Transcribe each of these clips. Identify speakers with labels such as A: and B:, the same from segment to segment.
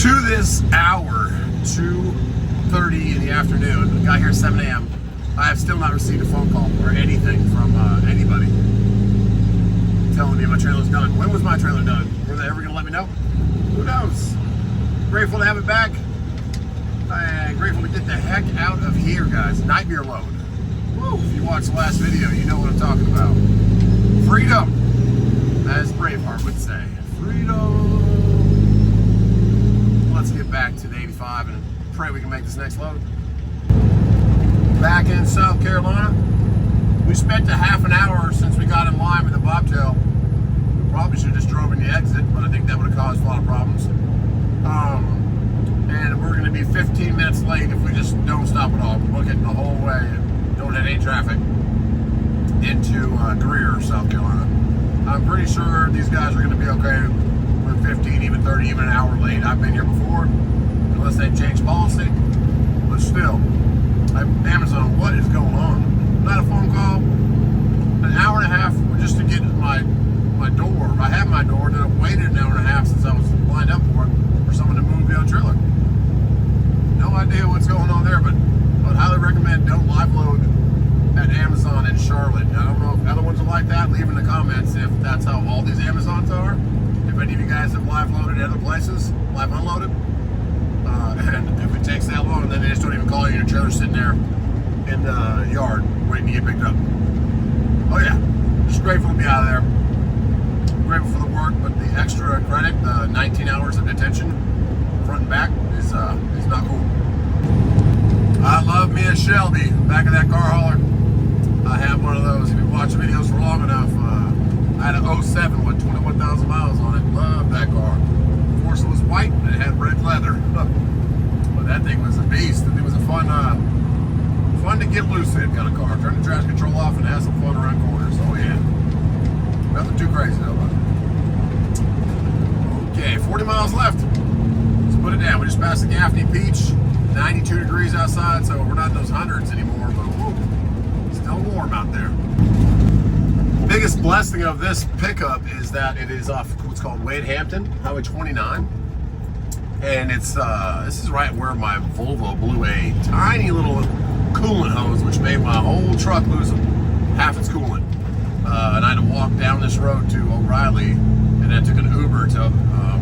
A: To this hour, 2:30 in the afternoon, got here at 7 a.m. I have still not received a phone call or anything from anybody telling me my trailer's done. When was my trailer done? Were they ever going to let me know? Who knows? Grateful to have it back. And grateful to get the heck out of here, guys. Nightmare load. Woo. If you watched the last video, you know what I'm talking about. Freedom, as Braveheart would say. Freedom. Let's get back to the 85 and pray we can make this next load. Back in South Carolina, we spent a half an hour since we got in line with the bobtail. Probably should have just drove in the exit, but I think that would have caused a lot of problems. And we're going to be 15 minutes late if we just don't stop at all. We're looking the whole way and don't hit any traffic into Greer, South Carolina. I'm pretty sure these guys are going to be okay. We're 15, even 30, even an hour late. I've been here before, unless they change policy. But still, Amazon, what is going on? Not a phone call. An hour and a half just to get my door. I have my door, and then I waited an hour and a half since I was lined up for someone to move the other trailer. No idea what's going on there, but I would highly recommend don't live load at Amazon in Charlotte. I don't know if other ones are like that. Leave in the comments if that's how all these Amazons are. If any of you guys have live loaded at other places, live unloaded. And if it takes that long, then they just don't even call you. Your trailer's sitting there in the yard waiting to get picked up. Oh yeah, just grateful to be out of there. Grateful for the work, but the extra credit, the 19 hours of detention, front and back, is not cool. I love me a Shelby, back of that car hauler. I have one of those. If you watch videos for long enough, I had an 07 with 21,000 miles on it. Love that car. Of course, it was white and it had red leather. But that thing was a beast. It was a fun to get loose in kind of car. Turn the traction control off and have some fun around corners. Oh yeah. Nothing too crazy though. Okay, 40 miles left. Let's put it down. We just passed the Gaffney Peach. 92 degrees outside, so we're not in those hundreds anymore, but whoa, still warm out there. Biggest blessing of this pickup is that it is off what's called Wade Hampton, Highway 29. And it's this is right where my Volvo blew a tiny little coolant hose, which made my whole truck lose half its coolant. And I had to walk down this road to O'Reilly, and I took an Uber to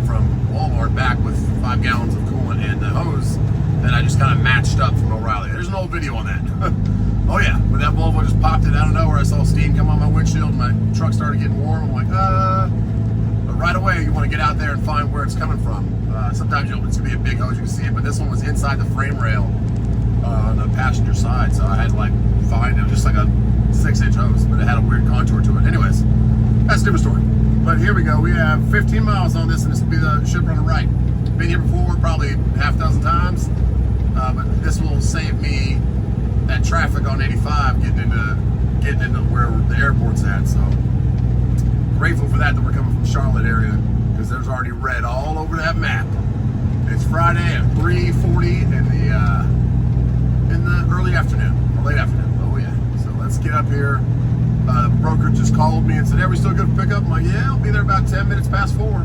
A: from Walmart back with 5 gallons of coolant and the hose that I just kind of matched up from O'Reilly. There's an old video on that. Oh yeah, when that Volvo just popped it out of nowhere, I saw steam come on my windshield, and my truck started getting warm. I'm like, But right away, you want to get out there and find where it's coming from. Sometimes it's going to be a big hose, you can see it, but this one was inside the frame rail on the passenger side, so I had to like find it, just like a 6-inch hose, but it had a weird contour to it. Anyways, that's a different story. But here we go. We have 15 miles on this, and this will be the shipper on the right. Been here before, probably half dozen times, but this will save me that traffic on 85 getting into where the airport's at. So grateful for that we're coming from Charlotte area, because there's already red all over that map. It's Friday at 3:40 in the early afternoon or late afternoon. Oh yeah. So let's get up here. The broker just called me and said, "Hey, we still good for pickup?" I'm like, "Yeah, I'll be there about 10 minutes past 4.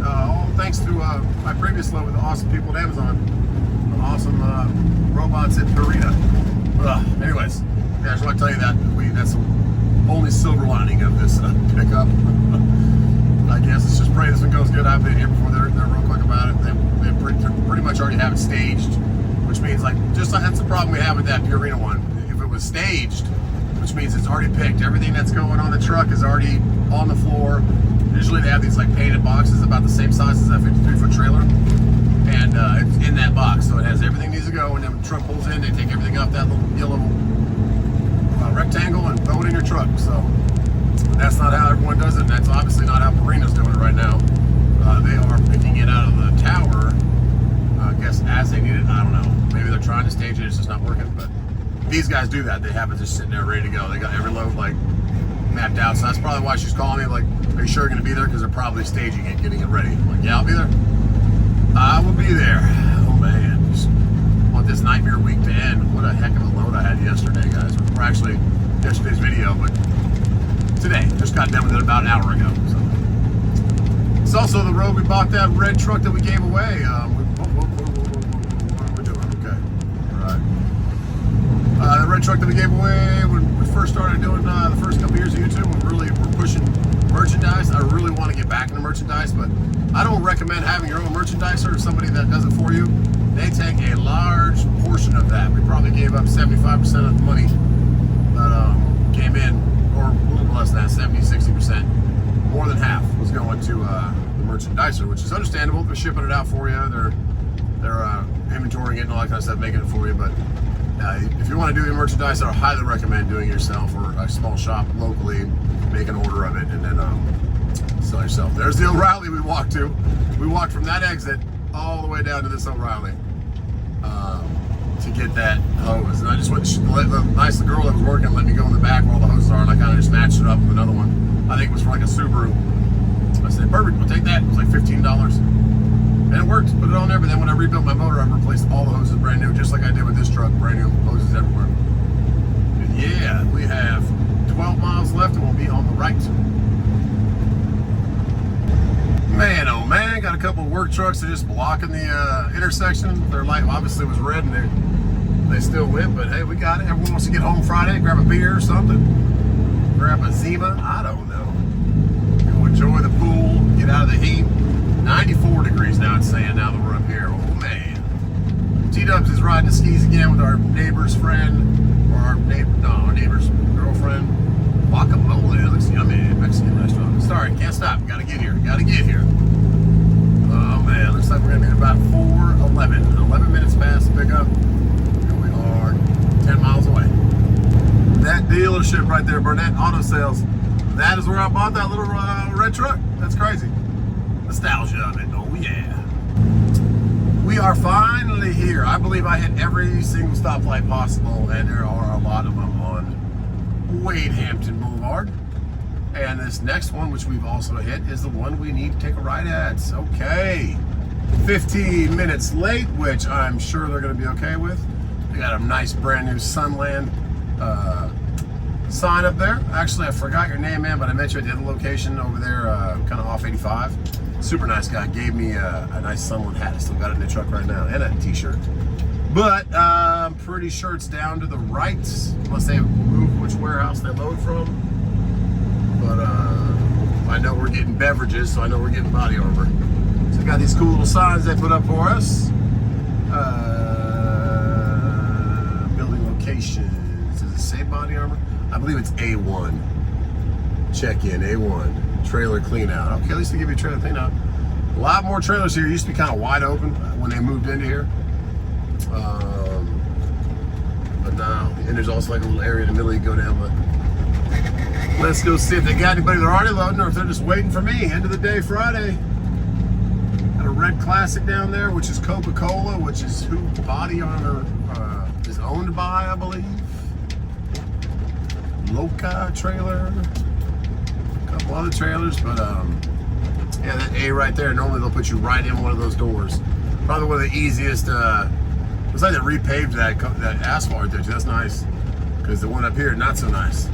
A: All thanks to my previous load with the awesome people at Amazon. The awesome robots at Purina. Anyways, yeah, I just want to tell you that that's the only silver lining of this pickup. I guess let's just pray this one goes good. I've been here before. They're real quick about it. They pretty much already have it staged, which means that's the problem we have with that Purina one. If it was staged, which means it's already picked. Everything that's going on the truck is already on the floor. Usually they have these like painted boxes about the same size as that 53-foot trailer, and it's in that box, so it has everything needs to go. And then when the truck pulls in, they take everything off that little yellow rectangle and throw it in your truck. So that's not how everyone does it. And that's obviously not how Purina's doing it right now. They are picking it out of the tower, I guess, as they need it. I don't know. Maybe they're trying to stage it. It's just not working. But these guys do that. They have it just sitting there ready to go. They got every load like mapped out. So that's probably why she's calling me. Like, are you sure you're going to be there? Because they're probably staging it, getting it ready. I'm like, yeah, I'll be there. I will be there. Oh man, just want this nightmare week to end. What a heck of a load I had yesterday, guys. Or actually, yesterday's video, but today. Just got done with it about an hour ago. So It's also the road we bought that red truck that we gave away. What are we doing? Okay. All right. The red truck that we gave away when we first started doing the first couple years of YouTube, we're pushing merchandise. I really want to get back into merchandise, but I don't recommend having your own merchandiser or somebody that does it for you. They take a large portion of that. We probably gave up 75% of the money that came in, or a little less than that, 70-60%. More than half was going to the merchandiser, which is understandable. They're shipping it out for you. They're inventorying it and all that kind of stuff, making it for you. But if you want to do your merchandise, I highly recommend doing it yourself, or a small shop locally, make an order of it, and then sell yourself. There's the O'Reilly we walked to. We walked from that exit all the way down to this O'Reilly to get that hose. And I just went, the nice girl that was working let me go in the back where all the hoses are, and I kind of just matched it up with another one. I think it was for like a Subaru. I said, perfect, we'll take that. It was like $15. And it worked, put it on there, but then when I rebuilt my motor, I replaced all the hoses brand new, just like I did with this truck, brand new hoses everywhere. And yeah, we have 12 miles left and we'll be on the right. Man, oh man, got a couple of work trucks that are just blocking the intersection. Their light obviously was red and they still went, but hey, we got it. Everyone wants to get home Friday, grab a beer or something. Grab a Zima, I don't know. Go enjoy the pool, get out of the heat. 94 degrees now it's saying now that we're up here. Oh man. T-Dubs is riding the skis again with our neighbor's friend, or our neighbor's girlfriend. Guacamole, that looks yummy. Mexican restaurant. Sorry, can't stop. Gotta get here. Gotta get here. Oh man, looks like we're gonna be about 4:11. 11 minutes past the pickup. Here we are, 10 miles away. That dealership right there, Burnett Auto Sales, that is where I bought that little red truck. That's crazy. Nostalgia of it. Oh yeah. We are finally here. I believe I hit every single stoplight possible, and there are a lot of them on Wade Hampton Boulevard. And this next one, which we've also hit, is the one we need to take a ride at. Okay. 15 minutes late, which I'm sure they're going to be okay with. They got a nice brand new Sunland sign up there. Actually, I forgot your name, man, but I met you at the other location over there, kind of off 85. Super nice guy. Gave me a nice Sunland hat. I still got it in the truck right now, and a t-shirt. But I'm pretty sure it's down to the right, unless they move which warehouse they load from. But I know we're getting beverages, so I know we're getting body armor. So we got these cool little signs they put up for us. Building locations. Does it say body armor? I believe it's A1. Check in, A1. Trailer clean out. Okay, at least they give you a trailer clean out. A lot more trailers here. It used to be kind of wide open when they moved into here. But now, and there's also like a little area in the middle you go down, but let's go see if they got anybody they're already loading or if they're just waiting for me. End of the day, Friday. Got a red Classic down there, which is Coca-Cola, which is who Body Armor is owned by, I believe. Loca trailer, a couple other trailers, but yeah, that A right there, normally they'll put you right in one of those doors. Probably one of the easiest, looks like they repaved that asphalt right there too. That's nice, because the one up here, not so nice.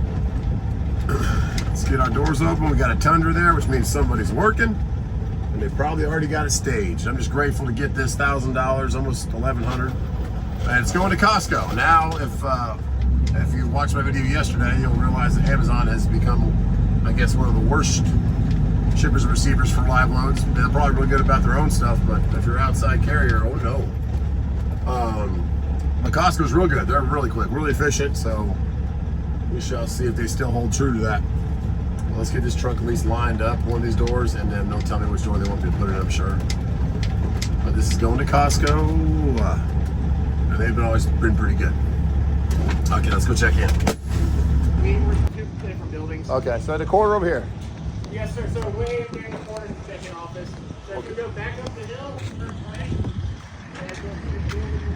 A: Let's get our doors open. We got a Tundra there, which means somebody's working, and they probably already got it staged. I'm just grateful to get this $1,000, almost $1,100, and it's going to Costco. Now, if you watched my video yesterday, you'll realize that Amazon has become, I guess, one of the worst shippers and receivers for live loads. They're probably really good about their own stuff, but if you're outside carrier, oh no. But Costco's real good. They're really quick, really efficient, so we shall see if they still hold true to that. Well, let's get this truck at least lined up, one of these doors, and then they'll tell me which door they want me to put it in, I'm sure. But this is going to Costco, and they've always been pretty good. Okay, let's go check in.
B: We're two different buildings.
A: Okay, so the corner over here.
B: Yes, sir. So way in the corner is the check-in office. So if you go back up the hill, first way, and go to the building.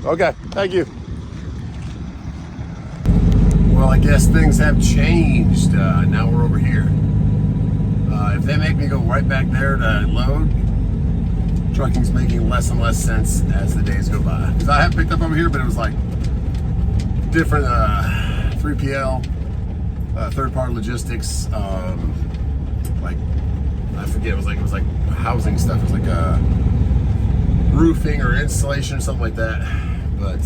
A: Okay, thank you. Well, I guess things have changed. Now we're over here. If they make me go right back there to load, trucking's making less and less sense as the days go by. Because I have picked up over here, but it was like different 3PL, third-party logistics, like I forget, it was like housing stuff. It was like roofing or insulation or something like that. But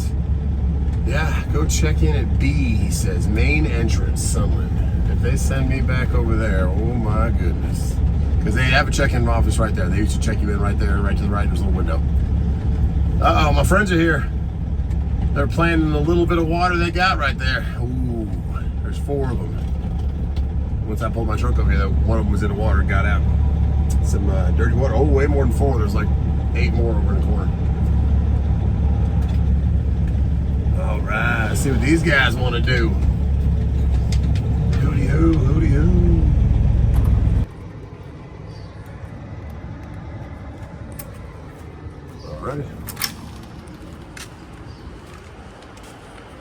A: yeah, go check in at B, he says, main entrance, Sunland. If they send me back over there, oh my goodness. Because they have a check-in office right there. They used to check you in right there, right to the right, there's a little window. Uh-oh, my friends are here. They're playing in the little bit of water they got right there. Ooh, there's 4 of them. Once I pulled my truck over here, one of them was in the water and got out. Some dirty water. Oh, way more than 4. There's like 8 more over in the corner. All right, let's see what these guys want to do. Hooty hoo, hooty hoo. All righty.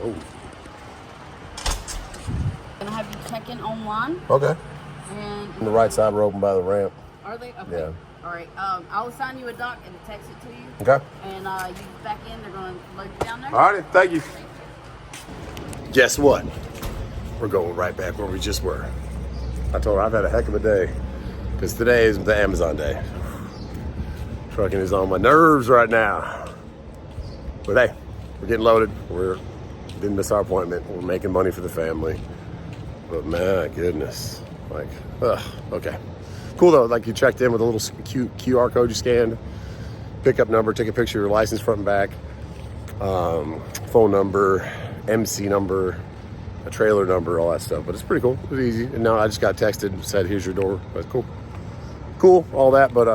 A: Oh.
C: Gonna have you check in on one.
A: Okay.
C: And
A: On the right side, we're open by the ramp.
C: are they? Okay.
A: Yeah.
C: All right. I'll assign you a dock and text it to you.
A: Okay.
C: And you back in. They're gonna load you down there.
A: All righty, thank you. Guess what? We're going right back where we just were. I told her I've had a heck of a day because today is the Amazon day. Trucking is on my nerves right now. But hey, we're getting loaded. We didn't miss our appointment. We're making money for the family. But my goodness, like, okay. Cool though, like you checked in with a little QR code you scanned, pickup number, take a picture of your license front and back, phone number, MC number, a trailer number, all that stuff. But it's pretty cool. It was easy. And now I just got texted, said, here's your door. That's cool. Cool, all that. But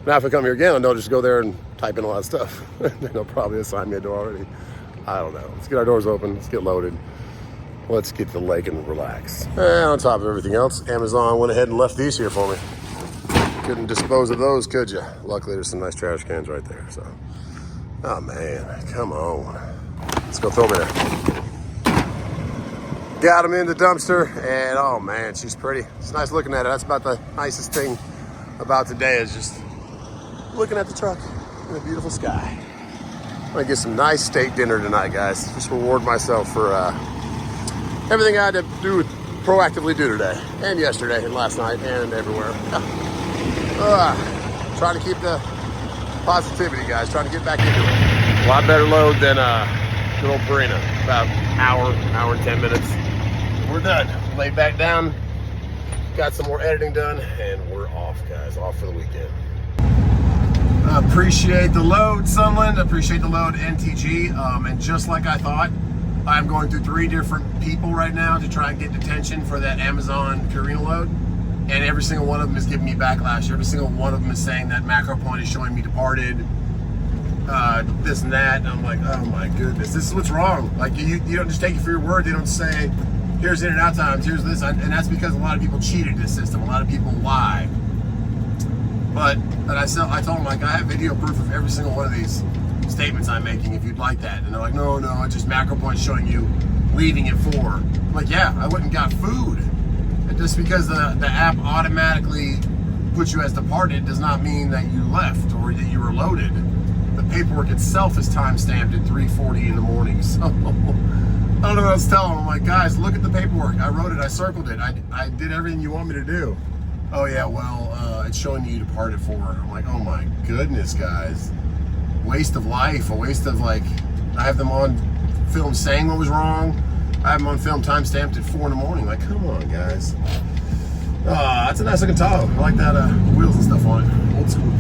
A: now if I come here again, I'll just go there and type in a lot of stuff. They'll probably assign me a door already. I don't know. Let's get our doors open. Let's get loaded. Let's get to the lake and relax. And on top of everything else, Amazon went ahead and left these here for me. Couldn't dispose of those, could you? Luckily, there's some nice trash cans right there. So, oh man, come on. Let's go throw them in there. Got them in the dumpster, and oh man, she's pretty. It's nice looking at her. That's about the nicest thing about today is just looking at the truck in the beautiful sky. I'm gonna get some nice steak dinner tonight, guys. Just reward myself for everything I had to do, proactively do today, and yesterday, and last night, and everywhere. Trying to keep the positivity, guys. Trying to get back into it. A lot better load than good old Perina. About hour and 10 minutes. We're done. Laid back down. Got some more editing done, and we're off, guys. Off for the weekend. Appreciate the load, Sunland. Appreciate the load, NTG. And just like I thought, I'm going through 3 different people right now to try and get detention for that Amazon Purina load. And every single one of them is giving me backlash. Every single one of them is saying that macro point is showing me departed, this and that. And I'm like, oh my goodness, this is what's wrong. Like you don't just take it for your word. They don't say, here's in and out times, here's this. And that's because a lot of people cheated this system. A lot of people lied. But I told them, like, I have video proof of every single one of these statements I'm making if you'd like that. And they're like, no, it's just macro points showing you leaving at 4. I'm like, yeah, I went and got food. And just because the app automatically puts you as departed does not mean that you left or that you were loaded. The paperwork itself is time-stamped at 3:40 in the morning. So I don't know what I was telling them. I'm like, guys, look at the paperwork. I wrote it, I circled it. I did everything you want me to do. Oh yeah, well, it's showing you departed 4. I'm like, oh my goodness, guys. Waste of life, a waste of, like, I have them on film saying what was wrong. I have them on film time-stamped at 4 in the morning. Like, come on, guys. That's a nice looking Tahoe. I like that wheels and stuff on it. Old school.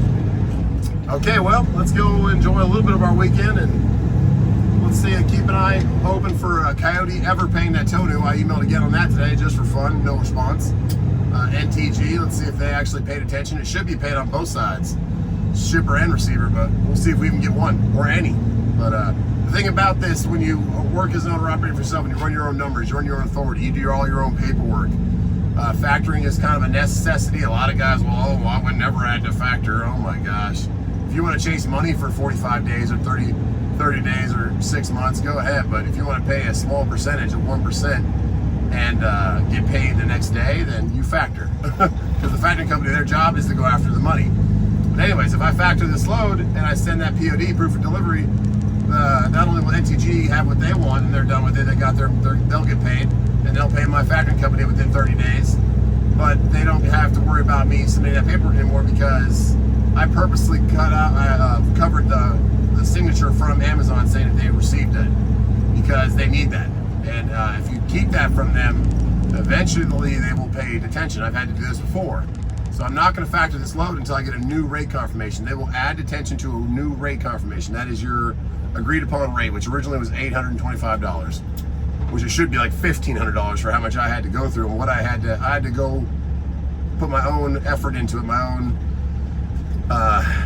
A: Okay, well, let's go enjoy a little bit of our weekend, and let's see, keep an eye open for Coyote ever paying that Tonu. I emailed again on that today just for fun, no response. NTG, let's see if they actually paid attention. It should be paid on both sides, shipper and receiver, but we'll see if we can get one or any. But the thing about this, when you work as an owner operator for yourself, when you run your own numbers, you run your own authority, you do all your own paperwork. Factoring is kind of a necessity. A lot of guys will, I would never add to factor. Oh my gosh. If you want to chase money for 45 days or 30 days or 6 months, go ahead. But if you want to pay a small percentage of 1% and get paid the next day, then you factor. Because the factoring company, their job is to go after the money. But anyways, if I factor this load and I send that POD, proof of delivery, not only will NTG have what they want and they're done with it, they'll get paid, and they'll pay my factoring company within 30 days. but they don't have to worry about me submitting that paperwork anymore because I purposely covered the signature from Amazon saying that they received it because they need that. And if you keep that from them, eventually they will pay detention. I've had to do this before. So I'm not going to factor this load until I get a new rate confirmation. They will add detention to a new rate confirmation. That is your agreed upon rate, which originally was $825, which it should be like $1,500 for how much I had to go through and what I had to go put my own effort into it, my own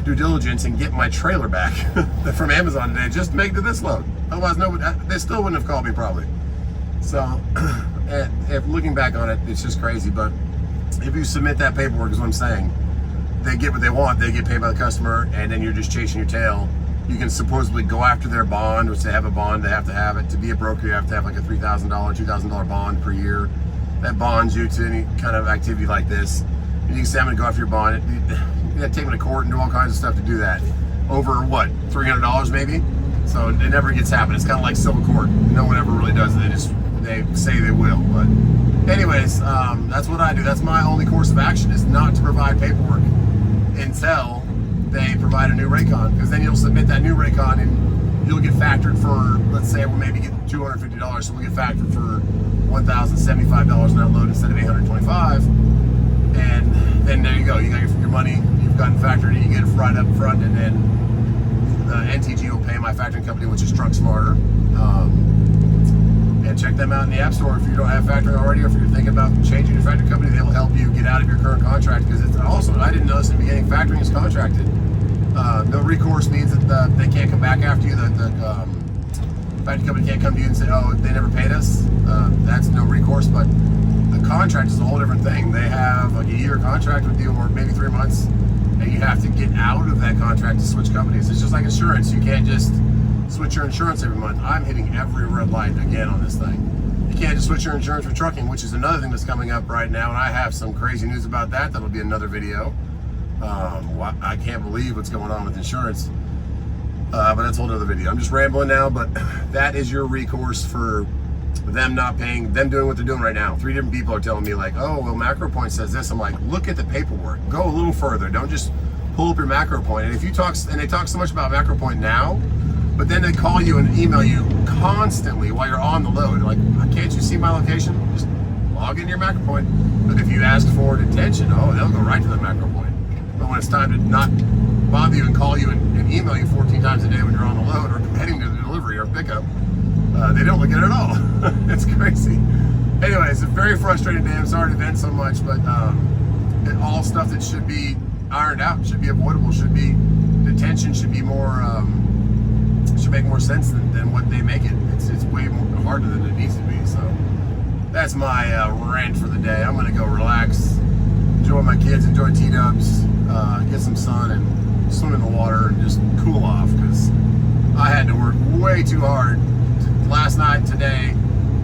A: due diligence, and get my trailer back from Amazon today just to make it to this load. Otherwise, they still wouldn't have called me probably. So, if looking back on it, it's just crazy. But if you submit that paperwork, is what I'm saying, they get what they want. They get paid by the customer, and then you're just chasing your tail. You can supposedly go after their bond, which they have a bond. They have to have it to be a broker. You have to have like a $3,000, $2,000 bond per year. That bonds you to any kind of activity like this. And you can say, I'm going to go after your bond. You got to take them to court and do all kinds of stuff to do that. Over what, $300 maybe? So it never gets happened. It's kind of like civil court. No one ever really does it. They say they will. But anyways, that's what I do. That's my only course of action, is not to provide paperwork until they provide a new raycon, because then you'll submit that new raycon and you'll get factored for, let's say we'll maybe get $250, so we'll get factored for $1,075 an outload instead of $825, and then there you go. You got your money. You've gotten factored, and you get it right up front, and then the NTG will pay my factoring company, which is Trunk Smarter. And check them out in the App Store if you don't have factoring already, or if you're thinking about changing your factoring company. They will help you get out of your current contract, because it's also, I didn't know this in the beginning, factoring is contracted. No recourse means that they can't come back after you. The factoring company can't come to you and say, oh, they never paid us. That's no recourse, but the contract is a whole different thing. They have like a year contract with you, or maybe 3 months, and you have to get out of that contract to switch companies. It's just like insurance. You can't just switch your insurance every month. I'm hitting every red light again on this thing. You can't just switch your insurance for trucking, which is another thing that's coming up right now, and I have some crazy news about that. That'll be another video. I can't believe what's going on with insurance, but that's a whole other video. I'm just rambling now, but that is your recourse for them not paying, them doing what they're doing right now. 3 different people are telling me like, oh, well, Macro Point says this. I'm like, look at the paperwork. Go a little further. Don't just pull up your Macro Point. And if you talk, and they talk so much about Macro Point now, but then they call you and email you constantly while you're on the load. Like, can't you see my location? Just log into your Macro Point. But if you ask for detention, oh, they'll go right to the Macro Point. But when it's time to not bother you and call you and email you 14 times a day when you're on the load or heading to the delivery or pickup, they don't look at it at all. It's crazy. Anyway, it's a very frustrating day. I'm sorry to vent so much, but all stuff that should be ironed out, should be avoidable, should be detention, should be more, should make more sense than what they make it. It's way more harder than it needs to be. So that's my rant for the day. I'm gonna go relax, enjoy my kids, enjoy T-dubs, get some sun and swim in the water and just cool off, because I had to work way too hard last night, today,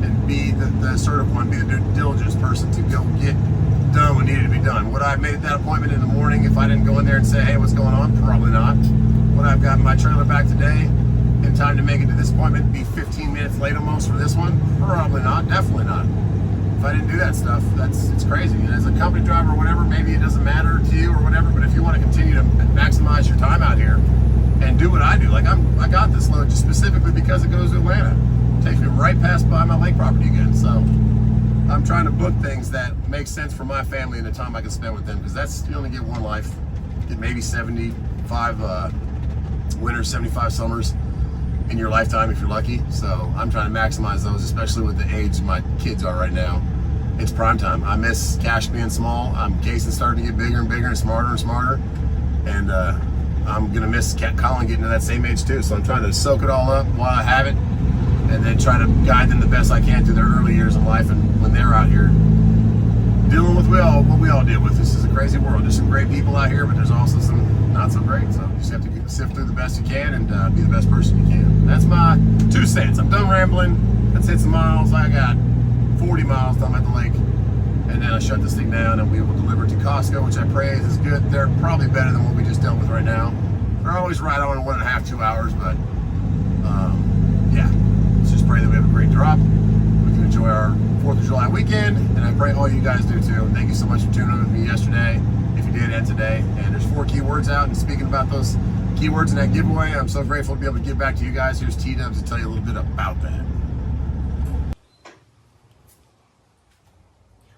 A: and be the assertive one, be the due diligence person to go get done what needed to be done. Would I have made that appointment in the morning if I didn't go in there and say, hey, what's going on? Probably not. Would I have gotten my trailer back today in time to make it to this appointment, be 15 minutes late almost for this one? Probably not. Definitely not. If I didn't do that stuff, it's crazy. And as a company driver or whatever, maybe it doesn't matter to you or whatever, but if you want to continue to maximize your time out here and do what I do, like I got this load just specifically because it goes to Atlanta. It takes me right past by my lake property again. So I'm trying to book things that make sense for my family and the time I can spend with them, because that's, you only get one life. Get maybe 75 winters, 75 summers in your lifetime if you're lucky. So I'm trying to maximize those, especially with the age my kids are right now. It's prime time. I miss Cash being small. Casey's starting to get bigger and bigger and smarter. And I'm gonna miss Colin getting to that same age too. So I'm trying to soak it all up while I have it, and then try to guide them the best I can through their early years in life, and when they're out here dealing with what we all deal with. This is a crazy world. There's some great people out here, but there's also some not so great. So you just have to sift through the best you can and be the best person you can. That's my 2 cents. I'm done rambling. Let's hit some miles. I got 40 miles till I'm at the lake, and then I shut this thing down, and we will deliver to Costco, which I praise is good. They're probably better than what we just dealt with right now. They're always right on 1.5 to 2 hours, but yeah, let's just pray that we have a great drop. We can enjoy our 4th of July weekend, and I pray all you guys do too. Thank you so much for tuning in with me yesterday, if you did, and today. And there's 4 keywords out, and speaking about those keywords in that giveaway, I'm so grateful to be able to give back to you guys. Here's T-Dubs to tell you a little bit about that.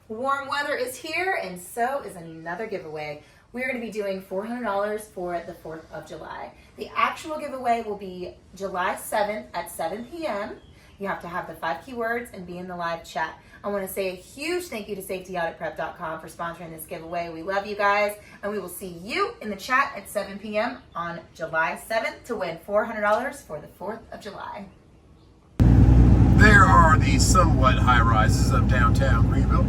D: Warm weather is here, and so is another giveaway. We're going to be doing $400 for the 4th of July. The actual giveaway will be July 7th at 7 p.m. You have to have the 5 keywords and be in the live chat. I want to say a huge thank you to safetyauditprep.com for sponsoring this giveaway. We love you guys, and we will see you in the chat at 7 p.m. on July 7th to win $400 for the 4th of July.
A: There are the somewhat high rises of downtown Greenville.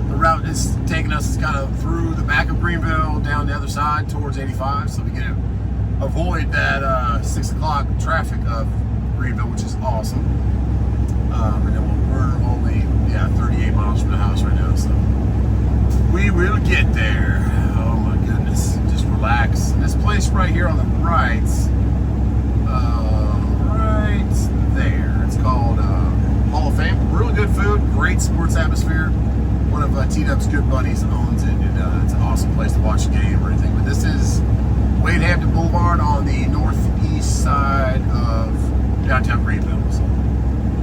A: The route is taking us kind of through the back of Greenville, down the other side towards 85, so we can avoid that 6 o'clock traffic of Greenville, which is awesome. And then we're only 38 miles from the house right now, so we will get there. Oh my goodness, just relax. And this place right here on the right there, it's called Hall of Fame. Really good food, great sports atmosphere. One of T-Dub's good buddies owns it, and it's an awesome place to watch a game or anything. But this is Wade Hampton Boulevard on the northeast side of downtown Greenville. So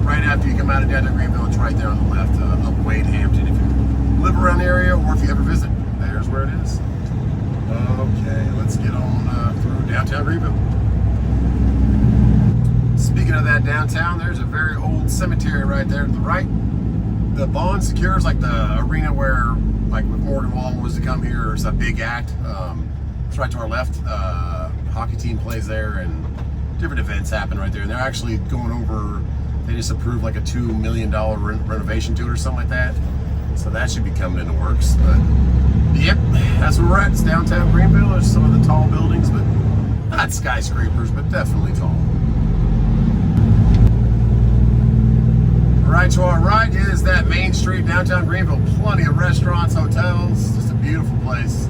A: right after you come out of downtown Greenville, it's right there on the left of Wade Hampton. If you live around the area or if you ever visit, there's where it is. Okay, let's get on through downtown Greenville. Speaking of that downtown, there's a very old cemetery right there to the right. The Bond Secure is like the arena where, like, if Morgan Wallen was to come here, it's a big act. It's right to our left. Hockey team plays there, and different events happen right there. And they're actually going over. They just approved like a $2 million renovation to it or something like that. So that should be coming into works. But yep, that's where we're at. It's downtown Greenville. There's some of the tall buildings, but not skyscrapers, but definitely tall. Right to our right is that Main Street, downtown Greenville. Plenty of restaurants, hotels, just a beautiful place.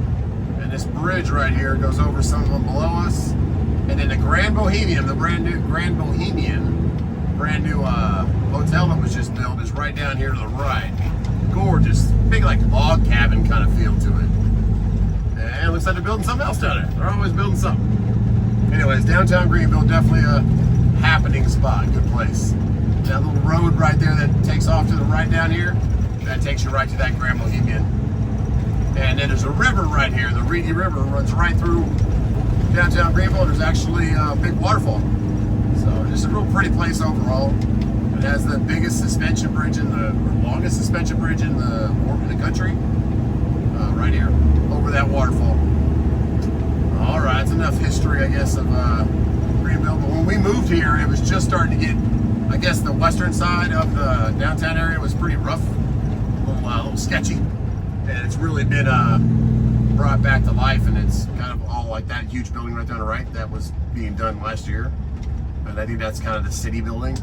A: And this bridge right here goes over some of them below us. And then the Grand Bohemian, the brand new hotel that was just built is right down here to the right. Gorgeous, big like log cabin kind of feel to it. And it looks like they're building something else down there. They're always building something. Anyways, downtown Greenville, definitely a happening spot, good place. That little road right there that takes off to the right down here, that takes you right to that Grand Bohemian. And then there's a river right here. The Reedy River runs right through downtown Greenville. There's actually a big waterfall. So just a real pretty place overall. It has the biggest suspension bridge or longest suspension bridge in the country. Right here, over that waterfall. All right, it's enough history, I guess, of Greenville. But when we moved here, it was just starting to get, I guess the western side of the downtown area was pretty rough, a little sketchy, and it's really been brought back to life, and it's kind of all like that huge building right down the right that was being done last year, and I think that's kind of the city building,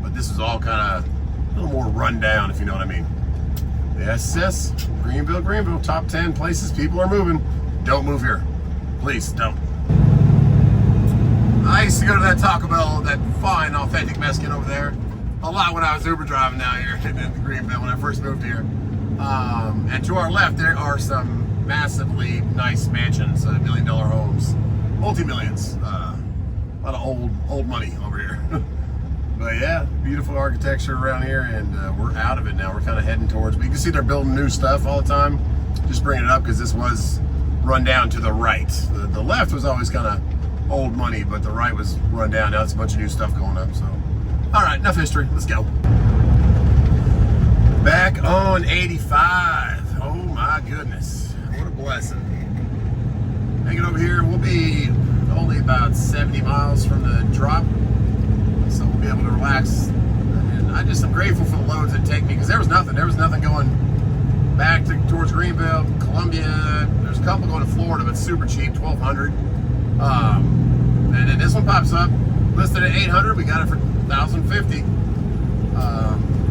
A: but this is all kind of a little more run down, if you know what I mean. Yes, Greenville, top 10 places people are moving. Don't move here, please don't. I used to go to that Taco Bell, that fine, authentic Mexican over there, a lot when I was Uber driving down here in Greenville when I first moved here. And to our left, there are some massively nice mansions, $1 million homes, multi-millions. A lot of old money over here. But yeah, beautiful architecture around here, and we're out of it now. We're kind of heading towards, you can see they're building new stuff all the time. Just bringing it up because this was run down to the right. The left was always kind of old money, but the right was run down. Now it's a bunch of new stuff going up. So, all right, enough history. Let's go. Back on 85. Oh my goodness, what a blessing. Hanging over here, we'll be only about 70 miles from the drop, so we'll be able to relax. And I'm grateful for the loads that take me, because there was nothing going back towards Greenville, Columbia. There's a couple going to Florida, but super cheap, $1,200. And then this one pops up, listed at $800. We got it for $1,050.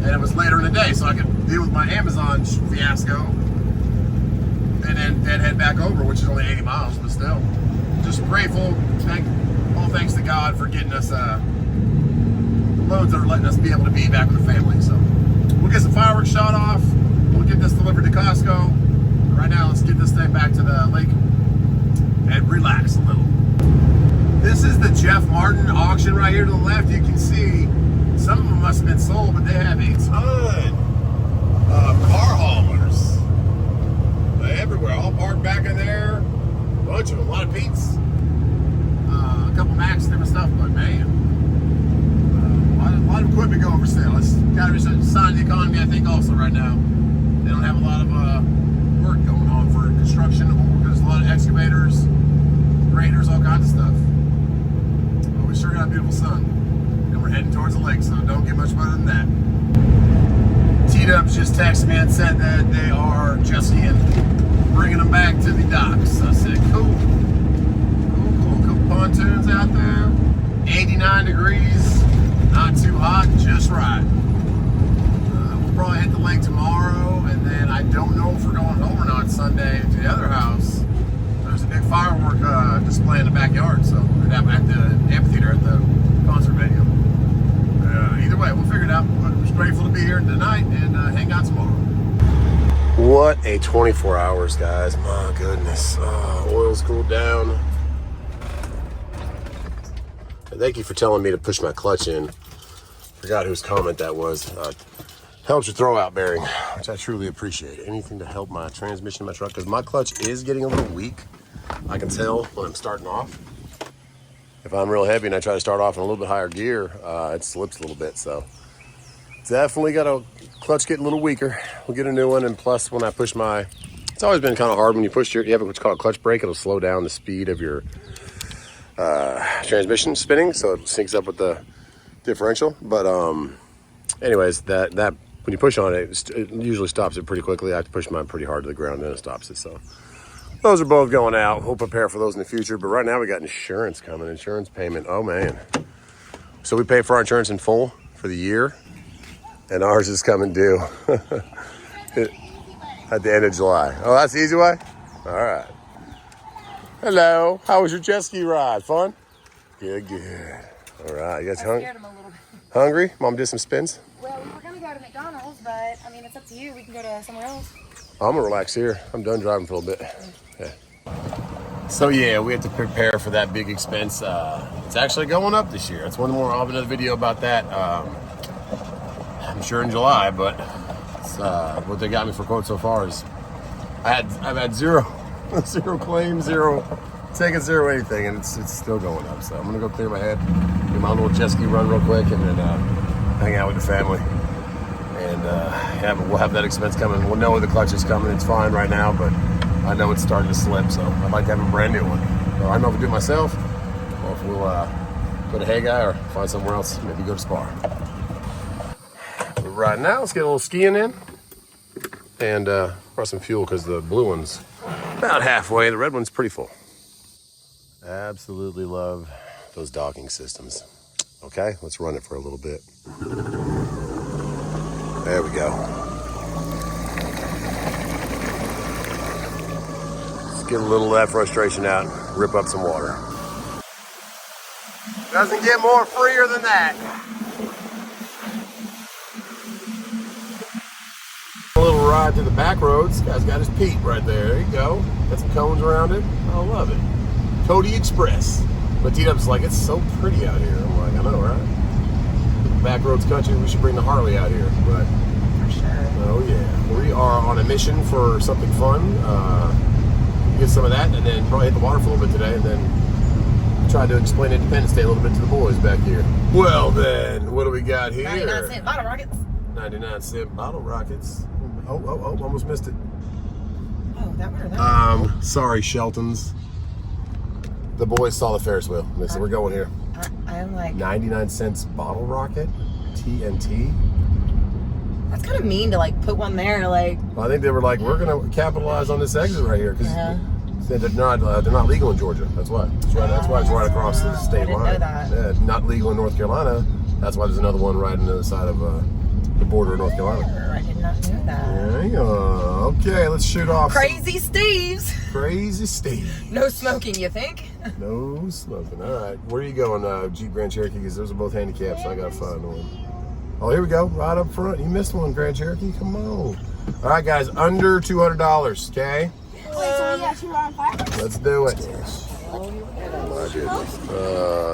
A: And it was later in the day, so I could deal with my Amazon fiasco, and then head back over, which is only 80 miles, but still, just grateful. All thanks to God for getting us the loads that are letting us be able to be back with the family. So we'll We'll get some fireworks shot off. We'll get this delivered to Costco. Right now, let's get this thing back to the lake and relax a little. This is the Jeff Martin auction right here to the left. You can see some of them must have been sold, but they have a ton of car haulers everywhere, all parked back in there. A bunch of them, a lot of Pete's, a couple Macs, different stuff, but man, a lot of equipment going for sale. It's kind of a sign of the economy, I think, also right now. They don't have a lot of work going on for construction. There's a lot of excavators, graders, all kinds of stuff. But we sure got a beautiful sun. And we're heading towards the lake, so don't get much better than that. T-Dubs just texted me and said that they are just bringing them back to the docks. I said, cool. Cool. Couple pontoons out there. 89 degrees. Not too hot, just right. We'll probably hit the lake tomorrow, and then I don't know if we're going home or not Sunday to the other house. There's a big firework display in the backyard, so we're at the amphitheater at the concert venue. Either way, we'll figure it out. But we're just grateful to be here tonight and hang out tomorrow. What a 24 hours, guys. My goodness. Oil's cooled down. And thank you for telling me to push my clutch in. Forgot whose comment that was. Helps your throwout bearing, which I truly appreciate. Anything to help my transmission in my truck, because my clutch is getting a little weak. I can tell when I'm starting off. If I'm real heavy and I try to start off in a little bit higher gear, it slips a little bit. So definitely got a clutch getting a little weaker. We'll get a new one. And plus, when I push my, it's always been kind of hard when you push you have what's called a clutch brake. It'll slow down the speed of your transmission spinning, so it syncs up with the differential. But anyways, that when you push on it, it usually stops it pretty quickly. I have to push mine pretty hard to the ground, and then it stops it. So those are both going out. We'll prepare for those in the future. But right now we got insurance coming, insurance payment. Oh man. So we pay for our insurance in full for the year, and ours is coming due at the end of July. Oh, that's the easy way? All right. Hello. How was your jet ski ride? Fun? Good. All right. You guys hungry? Mom did some spins?
E: Well, we were going to go to McDonald's, but, I mean, it's up to you. We can go to somewhere else.
A: I'm going to relax here. I'm done driving for a little bit. Yeah. So, yeah, we have to prepare for that big expense. It's actually going up this year. It's one more. I'll have another video about that. I'm sure in July, but it's, what they got me for quote so far is I've had zero claims, zero tickets, zero anything, and it's still going up. So I'm gonna go clear my head, do my little jet ski run real quick, and then hang out with the family. And yeah, but we'll have that expense coming. We'll know the clutch is coming. It's fine right now, but I know it's starting to slip. So I'd like to have a brand new one. So I don't know if we'll do it myself, or if we'll go to HAGGAI or find somewhere else. Maybe go to Spar. But right now, let's get a little skiing in and pour some fuel because the blue one's about halfway. The red one's pretty full. Absolutely love those docking systems. Okay, let's run it for a little bit. There we go. Let's get a little of that frustration out, rip up some water. Doesn't get more freer than that. A little ride to the back roads. Guy's got his Pete right there. There you go. Got some cones around it. I love it. Cody Express. But T-Dub's like, it's so pretty out here. I'm like, I know, right? Back roads country, we should bring the Harley out here. But
D: For sure.
A: oh yeah, we are on a mission for something fun. Get some of that, and then probably hit the water for a little bit today, and then try to explain Independence Day a little bit to the boys back here. Well then, what do we got here?
D: 99-cent bottle rockets.
A: 99-cent bottle rockets. Oh, almost missed it.
D: Oh, that one or that one?
A: Sorry, Sheltons. The boys saw the Ferris wheel. They said, we're going here.
D: I'm like,
A: 99 cents bottle rocket? TNT?
D: that's kind of mean to like put one there. Like,
A: Well, I think they were like, we're going to capitalize on this exit right here because
D: Yeah.
A: they're not legal in Georgia. That's why. That's why it's right across the state
D: I didn't
A: line.
D: know that.
A: Yeah, not legal in North Carolina. That's why there's another one right on the other side of the border of North Carolina.
D: I did not know that.
A: There you go. Okay, let's shoot off.
D: Crazy Steve's.
A: Crazy Steve.
D: No smoking, you think?
A: No smoking. All right. Where are you going, Jeep Grand Cherokee? Because those are both handicapped, so I got to find one. Oh, here we go. Right up front. You missed one, Grand Cherokee. Come on. All right, guys. Under $200. Okay.
E: Wait, so we actually run fireworks?
A: Let's do it. Oh my goodness.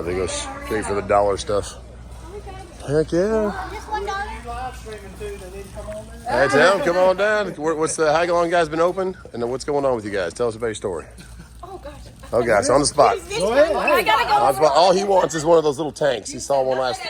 A: They go straight for the dollar stuff. Heck yeah.
E: Just $1?
A: Hey, Tim, come on down. What's how long you guys been open? And what's going on with you guys? Tell us about your story.
E: Oh gosh.
A: Oh gosh, on the spot.
E: Go ahead. I gotta go.
A: On the spot. All he wants is one of those little tanks. He saw one last.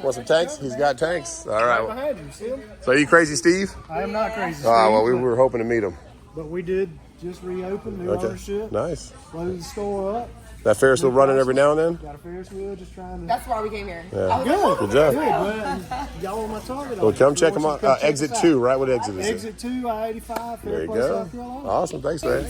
A: Want some tanks? He's got tanks. All right.
F: Behind you, see him?
A: So are you Crazy Steve?
F: I am not crazy.
A: Ah, well, we
F: Steve,
A: were hoping to meet him.
F: but we did just reopen new ownership.
A: Nice.
F: Closed the store up.
A: That Ferris wheel running every now and then?
F: Got a Ferris wheel, just trying to.
E: That's why we came here.
A: Yeah.
F: Good.
A: Good job.
F: Good. Well, y'all on my target.
A: Well, come check them out. Exit 2, right? What exit is it?
F: Exit 2, I-85.
A: There you
F: Fairplay,
A: go.
F: South Carolina.
A: Awesome. Thanks, man. I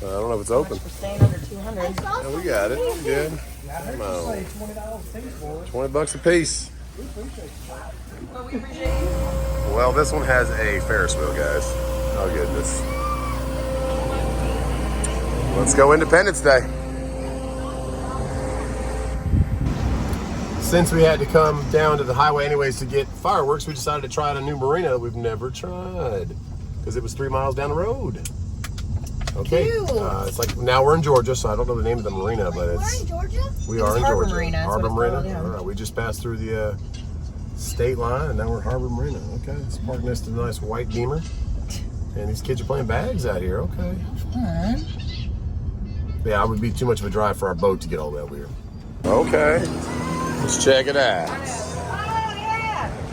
A: don't know if it's open.
D: We're staying under 200.
A: Yeah, we got it. Good. Come on.
F: Say $20 a piece for it.
A: $20 a piece.
F: We appreciate it.
A: Well, this one has a Ferris wheel, guys. Oh, goodness. Let's go Independence Day. Since we had to come down to the highway anyways to get fireworks, we decided to try out a new marina that we've never tried because it was 3 miles down the road. Okay, it's like now we're in Georgia, so I don't know the name of the marina, but
E: We're in
A: it's
E: Georgia?
A: we are in
D: Harbor
A: Georgia.
D: Marina, that's
A: Harbor
D: what it's
A: Marina.
D: called, yeah.
A: All right, we just passed through the state line, and now we're at Harbor Marina. Okay, it's parked next to the nice white Beamer, and these kids are playing bags out here. Okay. Yeah, it would be too much of a drive for our boat to get all that weird. Okay. Let's check it out.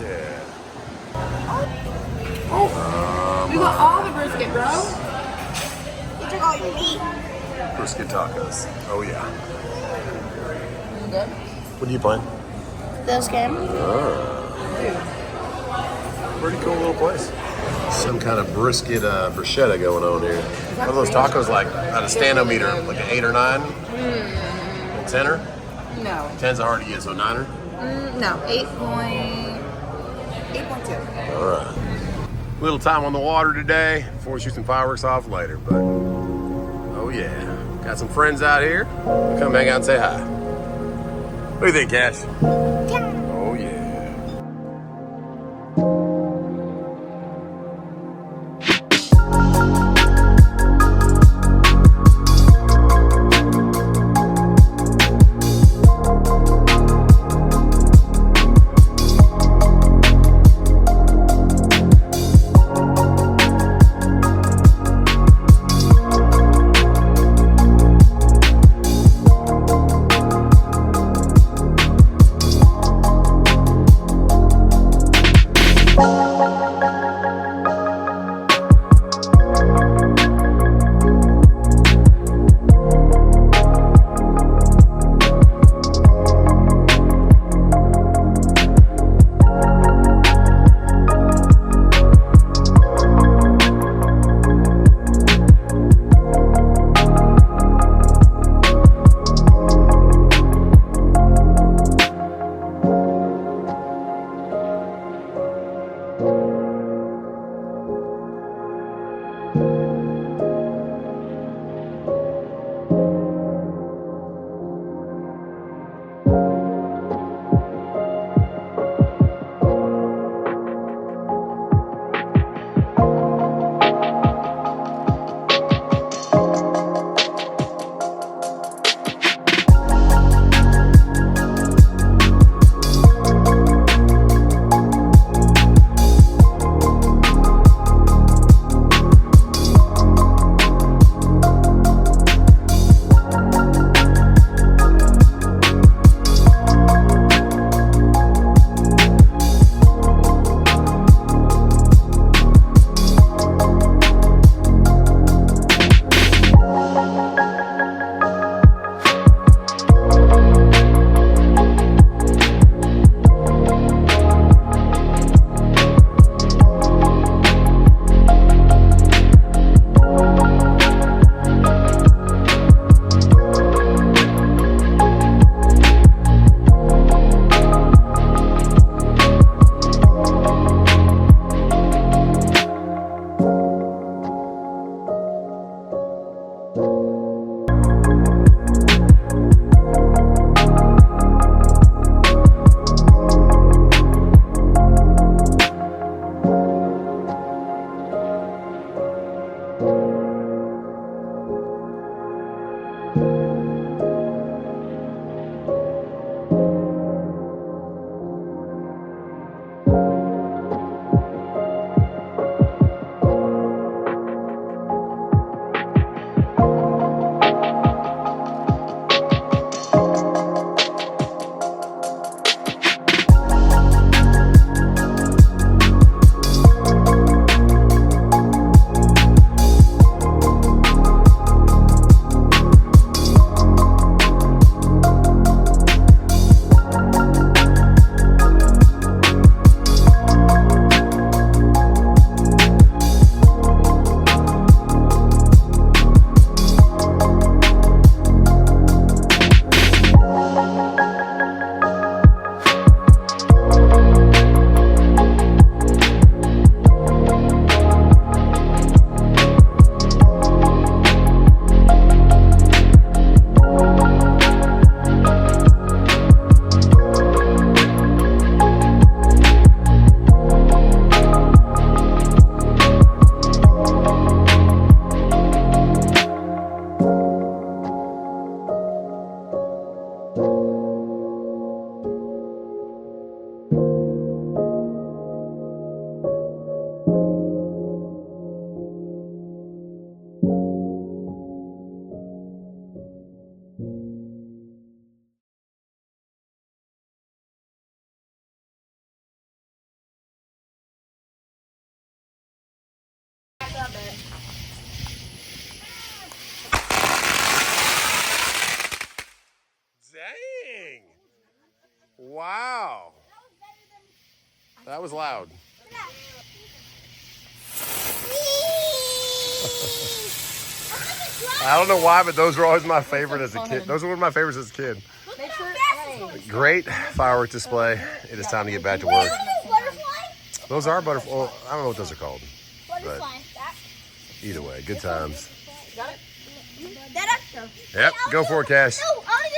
A: Yeah.
C: We got all the brisket, bro.
E: You took all your meat.
A: Brisket tacos. Oh yeah.
C: Good.
A: What are you playing?
E: Those game.
A: Pretty cool little place. Some kind of brisket bruschetta going on here. What are those tacos like? At a stand-o-meter, like an 8 or 9? 10er?
C: No.
A: 10's hard to get, so 9er?
C: No. 8.2.
A: All right. Little time on the water today before we shoot some fireworks off later, but oh yeah. Got some friends out here. Come hang out and say hi. What do you think, Cash? Oh yeah. That was loud. I don't know why, but those were always my favorite as a kid. Those were one of my favorites as a kid.
C: Make sure, hey.
A: Great firework display. It is time to get back to work. Those are butterfly. Well, I don't know what those are called. But either way, good times.
C: Got it?
A: Yep, go for it, Cash.
E: No, I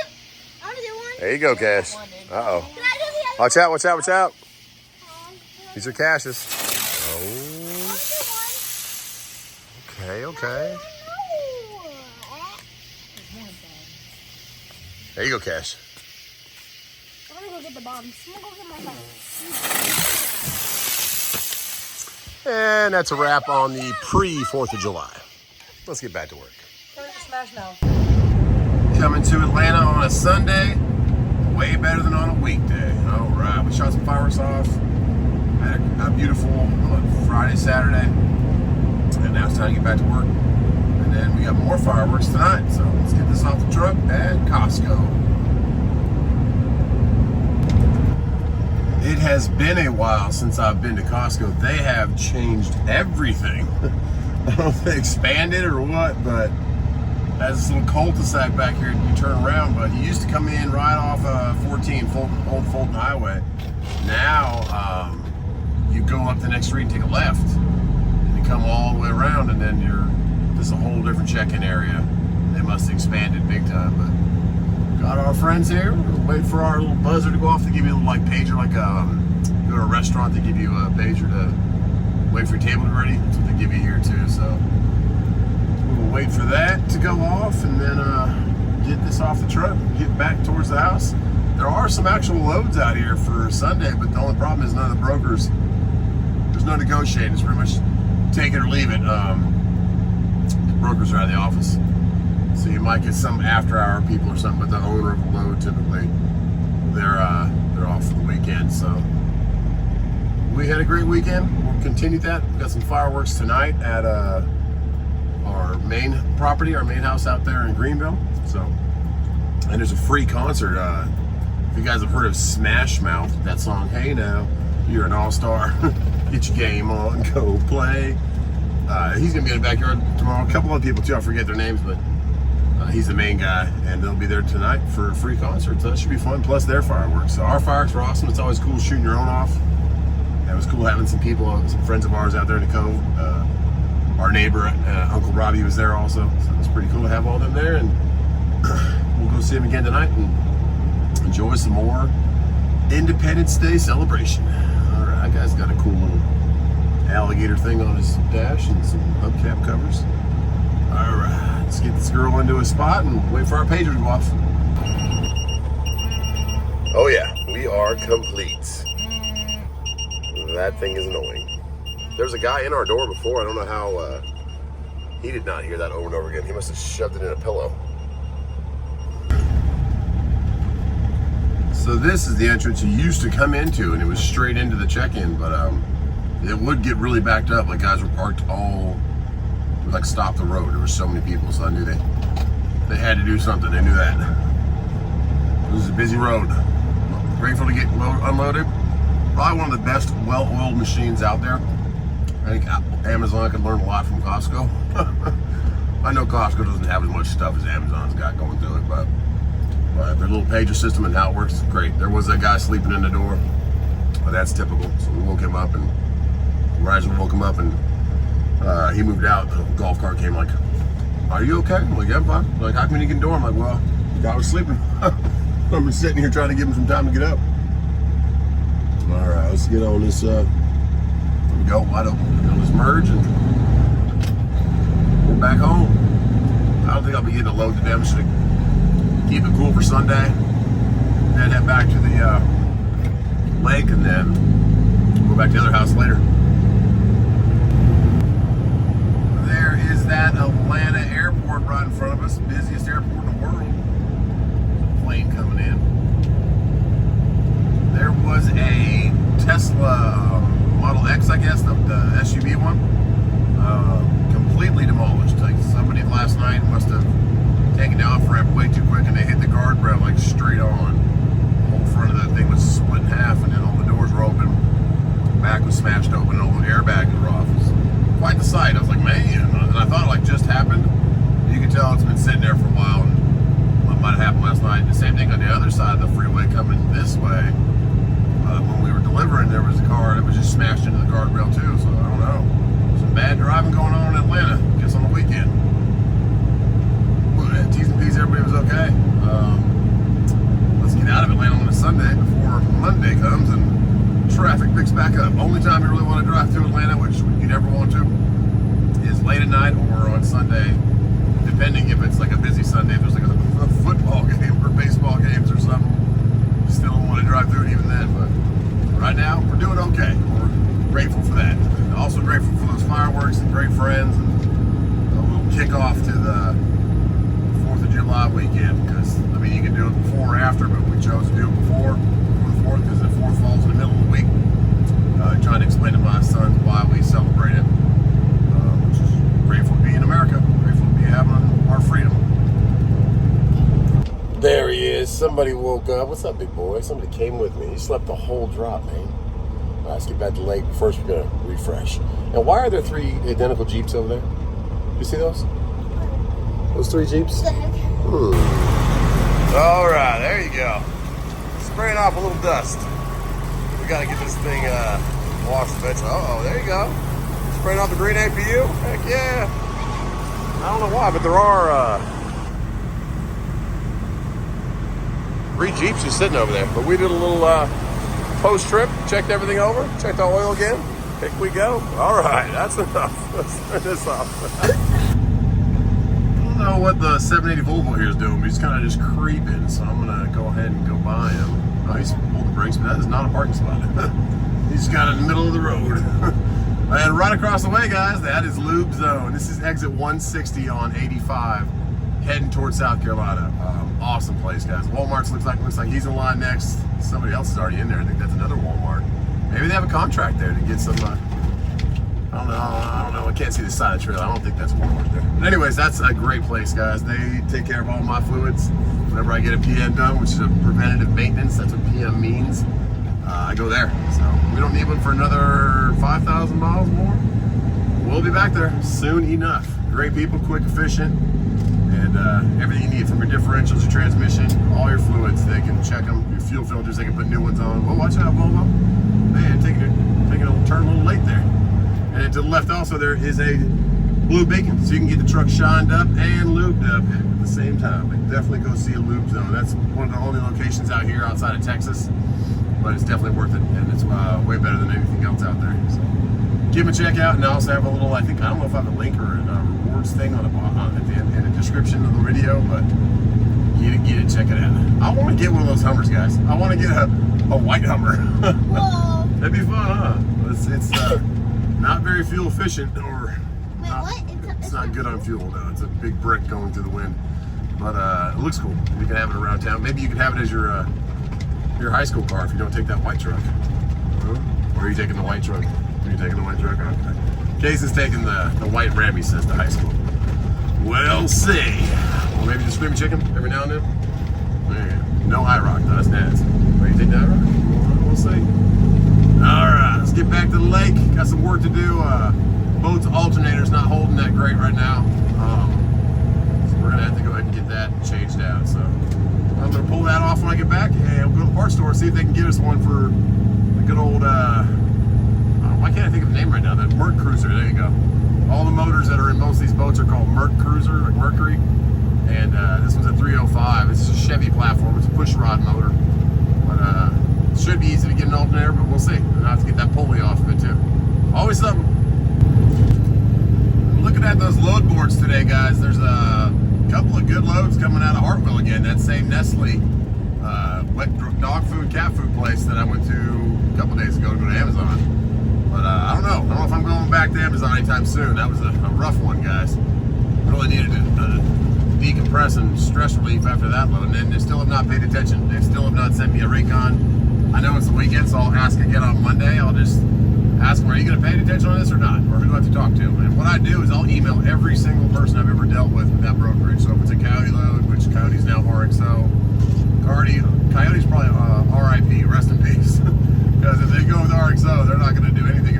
E: want to do one.
A: There you go, Cash. Uh-oh.
E: Can I do the other
A: Watch out, watch out, watch out. These are Cash's. Oh. Okay, okay. There you go, Cash.
E: I'm gonna go get the bombs. I'm gonna go get my phone.
A: And that's a wrap on the pre-4th of July. Let's get back to work.
C: Turn it to smash now.
A: Coming to Atlanta on a Sunday, way better than on a weekday. All right, we shot some fireworks off. Had a beautiful Friday, Saturday, and now it's time to get back to work. And then we got more fireworks tonight, so let's get this off the truck at Costco. It has been a while since I've been to Costco. They have changed everything. I don't know if they expanded or what, but has this little cul-de-sac back here you turn around, but you used to come in right off 14, Old Fulton Highway. Now, you go up the next street and take a left, and you come all the way around, and then this is a whole different check-in area. They must have expanded big time, but got our friends here. We'll wait for our little buzzer to go off. They give you a little pager, like go to a restaurant, they give you a pager to wait for your table to be ready. That's what they give you here too, so we'll wait for that to go off and then get this off the truck, get back towards the house. There are some actual loads out here for Sunday, but the only problem is none of the brokers, there's no negotiating. It's pretty much take it or leave it. The brokers are out of the office. So you might get some after-hour people or something, but the owner of the load typically, they're off for the weekend. So we had a great weekend. We'll continue that. We've got some fireworks tonight at our main property, our main house out there in Greenville. So, and there's a free concert. If you guys have heard of Smash Mouth, that song, "Hey Now, You're an All-Star, Get Your Game On, Go Play." He's gonna be in the backyard tomorrow. A couple other people too, I forget their names, but he's the main guy, and they'll be there tonight for a free concert, so that should be fun, plus their fireworks. So our fireworks are awesome. It's always cool shooting your own off. And it was cool having some people, some friends of ours out there in the cove. Our neighbor, Uncle Robbie, was there also, so it was pretty cool to have all them there, and we'll go see him again tonight and enjoy some more Independence Day celebration. All right, that guy's got a cool little alligator thing on his dash and some hubcap covers. All right, let's get this girl into a spot and wait for our pager to go off. Oh yeah, we are complete. That thing is annoying. There's a guy in our door before. I don't know how he did not hear that over and over again. He must have shoved it in a pillow. So this is the entrance you used to come into, and it was straight into the check-in, but it would get really backed up. Like guys were parked like stop the road. There were so many people, so I knew they had to do something. They knew that. This is a busy road. Grateful to get unloaded. Probably one of the best well-oiled machines out there. I think Amazon can learn a lot from Costco. I know Costco doesn't have as much stuff as Amazon's got going through it, but their little pager system and how it works is great. There was that guy sleeping in the door, but that's typical. So we woke him up, and right as we woke him up, and he moved out. The golf cart came like, "Are you okay?" I'm like, "Yeah, I'm fine." Like, "How come you didn't get the door?" I'm like, "Well, the guy was sleeping." I'm just sitting here trying to give him some time to get up. All right, let's get on this. Here we go, wide open. Let's merge and we're back home. I don't think I'll be getting a load today. I'm just gonna keep it cool for Sunday, then head back to the lake, and then go back to the other house later. There is that Atlanta airport right in front of us, busiest airport in the world. Plane coming in. There was a Tesla Model X, I guess, the SUV one, completely demolished. Like somebody last night must have taken the off ramp way too quick, and they hit the guardrail like straight on. The whole front of that thing was split in half, and then all the doors were open. smashed open and all the airbags were off. It was quite the sight. I was like, man, and I thought it like just happened. You can tell it's been sitting there for a while, and what might have happened last night. The same thing on the other side of the freeway coming this way. When we were delivering, there was a car that was just smashed into the guardrail too, so I don't know. Some bad driving going on in Atlanta, I guess on the weekend. T's and P's, everybody was okay. Let's get out of Atlanta on a Sunday before Monday comes and traffic picks back up. Only time you really want to drive through Atlanta, which you never want to, is late at night or on Sunday, depending if it's like a busy Sunday, if there's like a football game or baseball games or something. You still don't want to drive through it even then, but right now we're doing okay. We're grateful for that. Also grateful for those fireworks and great friends and a little kickoff to the 4th of July weekend, because I mean you can do it before or after, but we chose to do it before the 4th because the 4th falls in the middle of the week. Trying to explain to my sons why we celebrate it, which is grateful to be in America, grateful to be having our freedom. There he is. Somebody woke up. What's up, big boy? Somebody came with me. He slept the whole drop, man. All right, let's get back to the lake. First, we're going to refresh. And why are there 3 identical Jeeps over there? You see those? Those 3 Jeeps? All right, there you go. Spraying off a little dust. We got to get this thing washed eventually. Uh-oh, there you go. Spraying off the green APU? Heck yeah. I don't know why, but there are 3 Jeeps just sitting over there. But we did a little post trip, checked everything over, checked the oil again. Here we go. All right, that's enough. Let's turn this off. I don't know what the 780 Volvo here is doing, but he's kind of just creeping, so I'm going to go ahead and go by him. Oh, he's pulled the brakes, but that is not a parking spot. He's kind of in the middle of the road. And right across the way, guys, that is LubeZone. This is exit 160 on 85, heading towards South Carolina. Awesome place, guys. Walmart's looks like he's in line next. Somebody else is already in there. I think that's another Walmart. Maybe they have a contract there to get some. I don't know. I can't see the side of the trailer. I don't think that's Walmart there. But anyways, that's a great place, guys. They take care of all my fluids. Whenever I get a PM done, which is a preventative maintenance, that's what PM means. I go there. So we don't need one for another 5,000 miles more. We'll be back there soon enough. Great people, quick, efficient, and everything you need from your differentials, your transmission, all your fluids. They can check them. Your fuel filters, they can put new ones on. Well, watch out, Volvo. Man, taking a turn a little late there. And to the left also there is a blue beacon, so you can get the truck shined up and lubed up at the same time. But definitely go see a LubeZone. That's one of the only locations out here outside of Texas, but it's definitely worth it, and it's way better than anything else out there. So give them a check out, and I also have a little, I don't know if I have a link or a rewards thing on the in the description of the video, but get it, check it out. I want to get one of those Hummers, guys. I want to get a white Hummer.
E: Whoa.
A: That'd be fun, huh? It's not very fuel efficient, or it's not good on fuel. No, it's a big brick going through the wind, but it looks cool. You can have it around town. Maybe you can have it as your high school car if you don't take that white truck. Or are you taking the white truck? Are you taking the white truck? Okay. Case is taking the white Ram, he says, to high school. We'll see. Well, maybe just screaming chicken every now and then. There you go. No IROC, though. That's nasty. Ready to take the IROC? We'll see. Alright, let's get back to the lake. Got some work to do. Boat's alternator's not holding that great right now. So we're going to have to go ahead and get that changed out. So I'm going to pull that off when I get back, and we'll go to the parts store and see if they can get us one for a good old, why can't I think of the name right now? That Merc Cruiser, there you go. All the motors that are in most of these boats are called Merc Cruiser, like Mercury. And this one's a 305. It's a Chevy platform. It's a push rod motor. But it should be easy to get an alternator, but we'll see. I'll have to get that pulley off of it too. Always something. I'm looking at those load boards today, guys. There's a couple of good loads coming out of Hartville again. That same Nestle wet dog food, cat food place that I went to a couple days ago to go to Amazon. But I don't know if I'm going back to Amazon anytime soon. That was a rough one, guys. Really needed to decompress and stress relief after that load. And then they still have not paid attention. They still have not sent me a recon. I know it's the weekend, so I'll ask again on Monday. I'll just ask them, are you going to pay attention on this or not? Or who do I have to talk to? And what I do is I'll email every single person I've ever dealt with that brokerage. So if it's a Coyote load, which Coyote's now RXO, Coyote's probably RIP, rest in peace. Because if they go with RXO, they're not going to do anything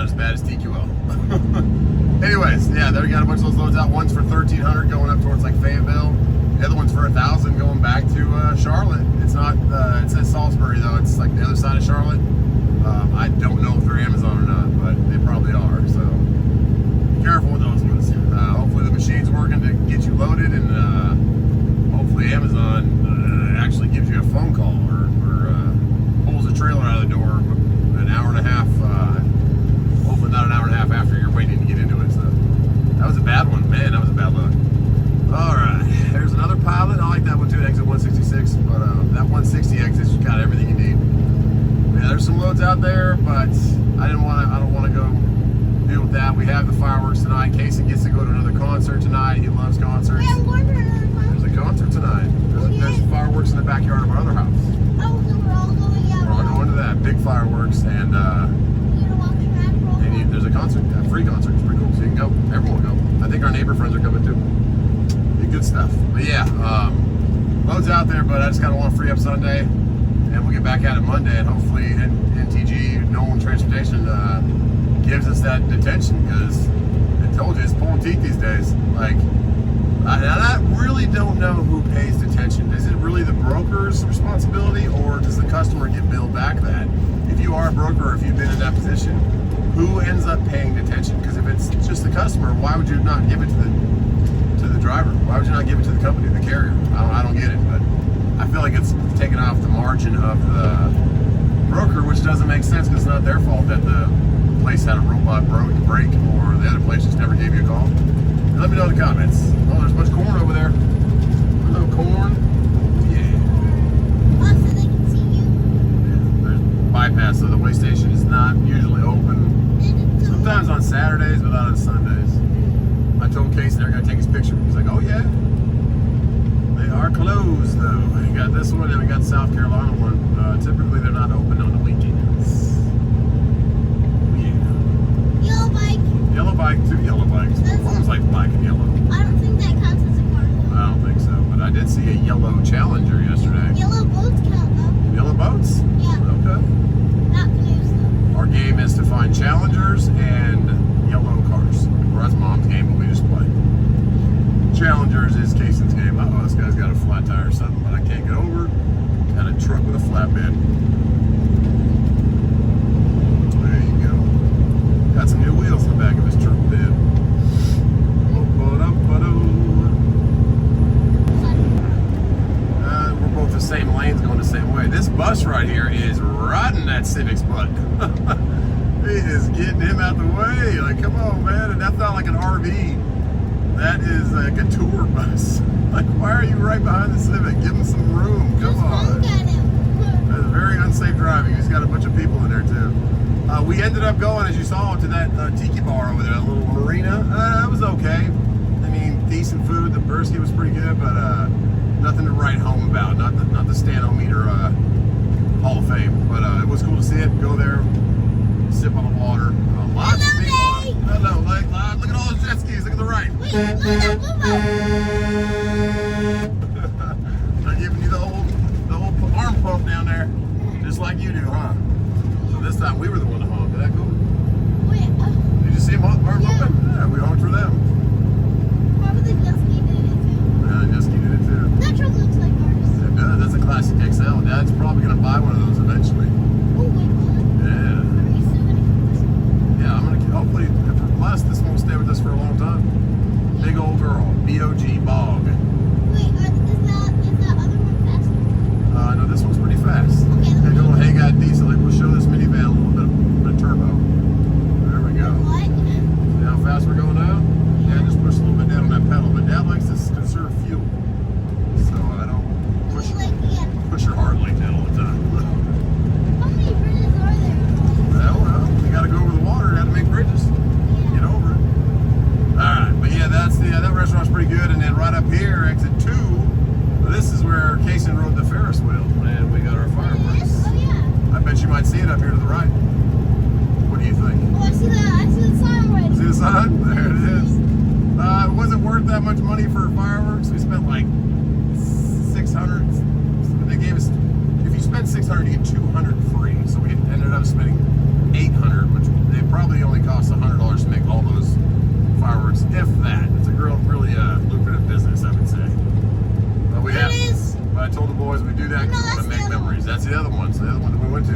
A: Not as bad as TQL. Anyways, yeah, there we got a bunch of those loads out. One's for $1,300 going up towards like Fayetteville. The other one's for $1,000 going back to Charlotte. It's not, it says Salisbury though. It's like the other side of Charlotte. I don't know if they're Amazon or not, but they probably are. So be careful with those ones. Hopefully the machine's working to get you loaded, and hopefully Amazon actually gives you a phone call or pulls a trailer out of the door an hour and a half. Hopefully not an hour and a half after you're waiting to get into it. So that was a bad one, man. That was a bad load. All right, there's another pilot. I like that one too, exit 166. But that 160 exit's got everything you need. Yeah, there's some loads out there, but I don't want to go deal with that. We have the fireworks tonight. Casey gets to go to another concert tonight. He loves concerts.
G: I'm going to another one.
A: There's a concert tonight. There's fireworks in the backyard of our other house.
G: Oh, so we're all going out.
A: We're all going to that. Big fireworks, and
G: You know, watch that roll.
A: there's a concert, a free concert. It's pretty cool. So you can go. Everyone will go. I think our neighbor friends are coming too. Be good stuff. But yeah, loads out there, but I just kind of want to free up Sunday, and we'll get back at it Monday, and hopefully NTG, Nolan Transportation, gives us that detention, because I told you it's pulling teeth these days. Like, I really don't know who pays detention. Is it really the broker's responsibility, or does the customer get billed back that? If you are a broker, or if you've been in that position, who ends up paying detention? Because if it's just the customer, why would you not give it to the driver? Why would you not give it to the company, the carrier? I don't get it, but I feel like it's taken off the margin of the broker, which doesn't make sense, because it's not their fault that the place had a robot break, or the other place just never gave you a call. Let me know in the comments. Oh, there's a bunch of corn over there. Hello, corn. Yeah.
G: Oh, so they can see you.
A: There's bypass, so the weigh station is not usually open. Sometimes on Saturdays, but not on Sundays. I told Casey they're going to take his picture. He's like, oh yeah. They are closed though. We got this one, and we got the South Carolina one. Typically they're not open on the weekends. Yeah.
G: Yellow bike.
A: Yellow bike, 2 yellow bikes. One's like black and yellow.
G: I don't think that counts as a car.
A: I don't think so, but I did see a yellow Challenger yesterday.
G: Yellow boats count though.
A: Yellow boats?
G: Yeah.
A: Okay.
G: Not canoes though.
A: Our game is to find Challengers and yellow cars. Whereas Mom's game will be just play. Challengers is Casey's game. Uh-oh, this guy's got a flat tire or something, but I can't get over. Got a truck with a flatbed. There you go. Got some new wheels in the back of his truck bed. We're both the same lanes going the same way. This bus right here is riding that Civic's butt. He is getting him out the way. Like, come on, man. And that's not like an RV. That is like a tour bus. Like, why are you right behind the Civic? Give him some room. Come on. That's very unsafe driving. He's got a bunch of people in there, too. We ended up going, as you saw, to that tiki bar over there, a little marina. It was okay. I mean, decent food. The brisket was pretty good, but nothing to write home about. Not the Stand-O-Meter Hall of Fame. But it was cool to see it. Go there, sip on the water. Lots of people. Hello, look at all those jet skis. Look at the right. They're giving you the old arm pump down there, just like you do, huh? So this time we were the one to honk. Is that cool? Did you see them arm pumping? Yeah, we honked for them.
G: Probably the Dusky did it too.
A: Yeah, Jesky did it too.
G: That truck looks like ours.
A: It does. That's a classic XL. Dad's probably gonna buy one of those eventually.
G: Oh, wait, what?
A: Yeah.
G: Are you still gonna keep this one?
A: Yeah, I'm gonna hopefully, if we're blessed, this won't stay with us for a long time. Big old girl, B-O-G, Bog.
G: Wait, is that other one faster?
A: No, this one's pretty fast.
G: Okay,
A: Got a little HAGGAI diesel. Like, we'll show this minivan a little bit of turbo. There we go.
G: What?
A: See how fast we're going now? Yeah, just push a little bit down on that pedal. But Dad likes to conserve fuel, so I don't push your heart like that all the time.
G: How many bridges are there?
A: Well, you got to go over the water. You got to make bridges. Get over it. All right, but yeah, that restaurant's pretty good. And then right up here, exit 2. This is where Casey rode the Ferris wheel, and we got our fireworks.
G: Oh yeah.
A: I bet you might see it up here to the right. What do you think?
G: Oh, I see the sign already.
A: See the sign? There it is. It wasn't worth that much money for fireworks. We spent like $600. They gave us, if you spend $600, you get 200 free. So we ended up spending $800, which they probably only cost $100 to make all those fireworks, if that. It's a really lucrative business, I would say. But we have. But I told the boys we do that because we want to make memories. That's the other one. So the other one that we went to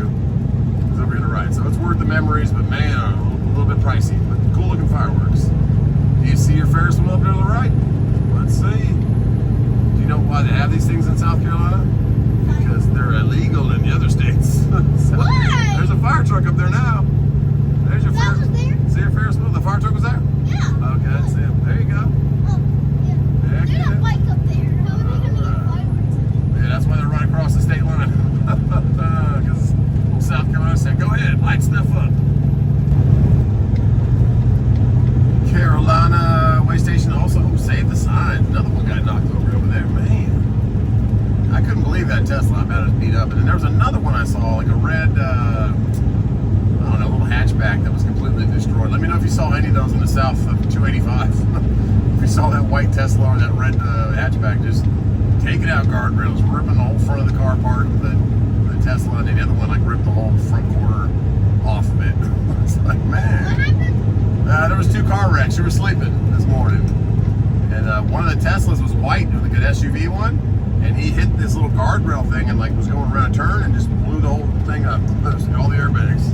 A: is over here to the right. So it's worth the memories, but man, a little bit pricey. But cool looking fireworks. Do you see your Ferris wheel up there to the right? Let's see. Do you know why they have these things in South Carolina? Because they're illegal in the other states. So
G: Why?
A: there's a fire truck up there now. There's your
G: That was there?
A: See your Ferris wheel? The fire truck was there?
G: Yeah.
A: Okay, that's it. There you go.
G: Oh, yeah.
A: Heck
G: There's
A: yeah.
G: a bike up there. How are they going to get fireworks in it?
A: Yeah, that's why they're running across the state line. Because South Carolina said, go ahead, light stuff up. Carolina way station also saved the sign. Another one got knocked over there. Man, I couldn't believe that Tesla about it beat up. And then there was another one I saw, like a red, I don't know, little hatchback that was completely destroyed. Let me know if you saw any of those in the south of 285. If you saw that white Tesla or that red hatchback just taking out guardrails, ripping the whole front of the car apart, the Tesla, and the other one like ripped the whole front quarter off of it. It's like, man. There was 2 car wrecks. You were sleeping this morning, and one of the Teslas was white, like an SUV one, and he hit this little guardrail thing and like was going around a turn and just blew the whole thing up. All the airbags.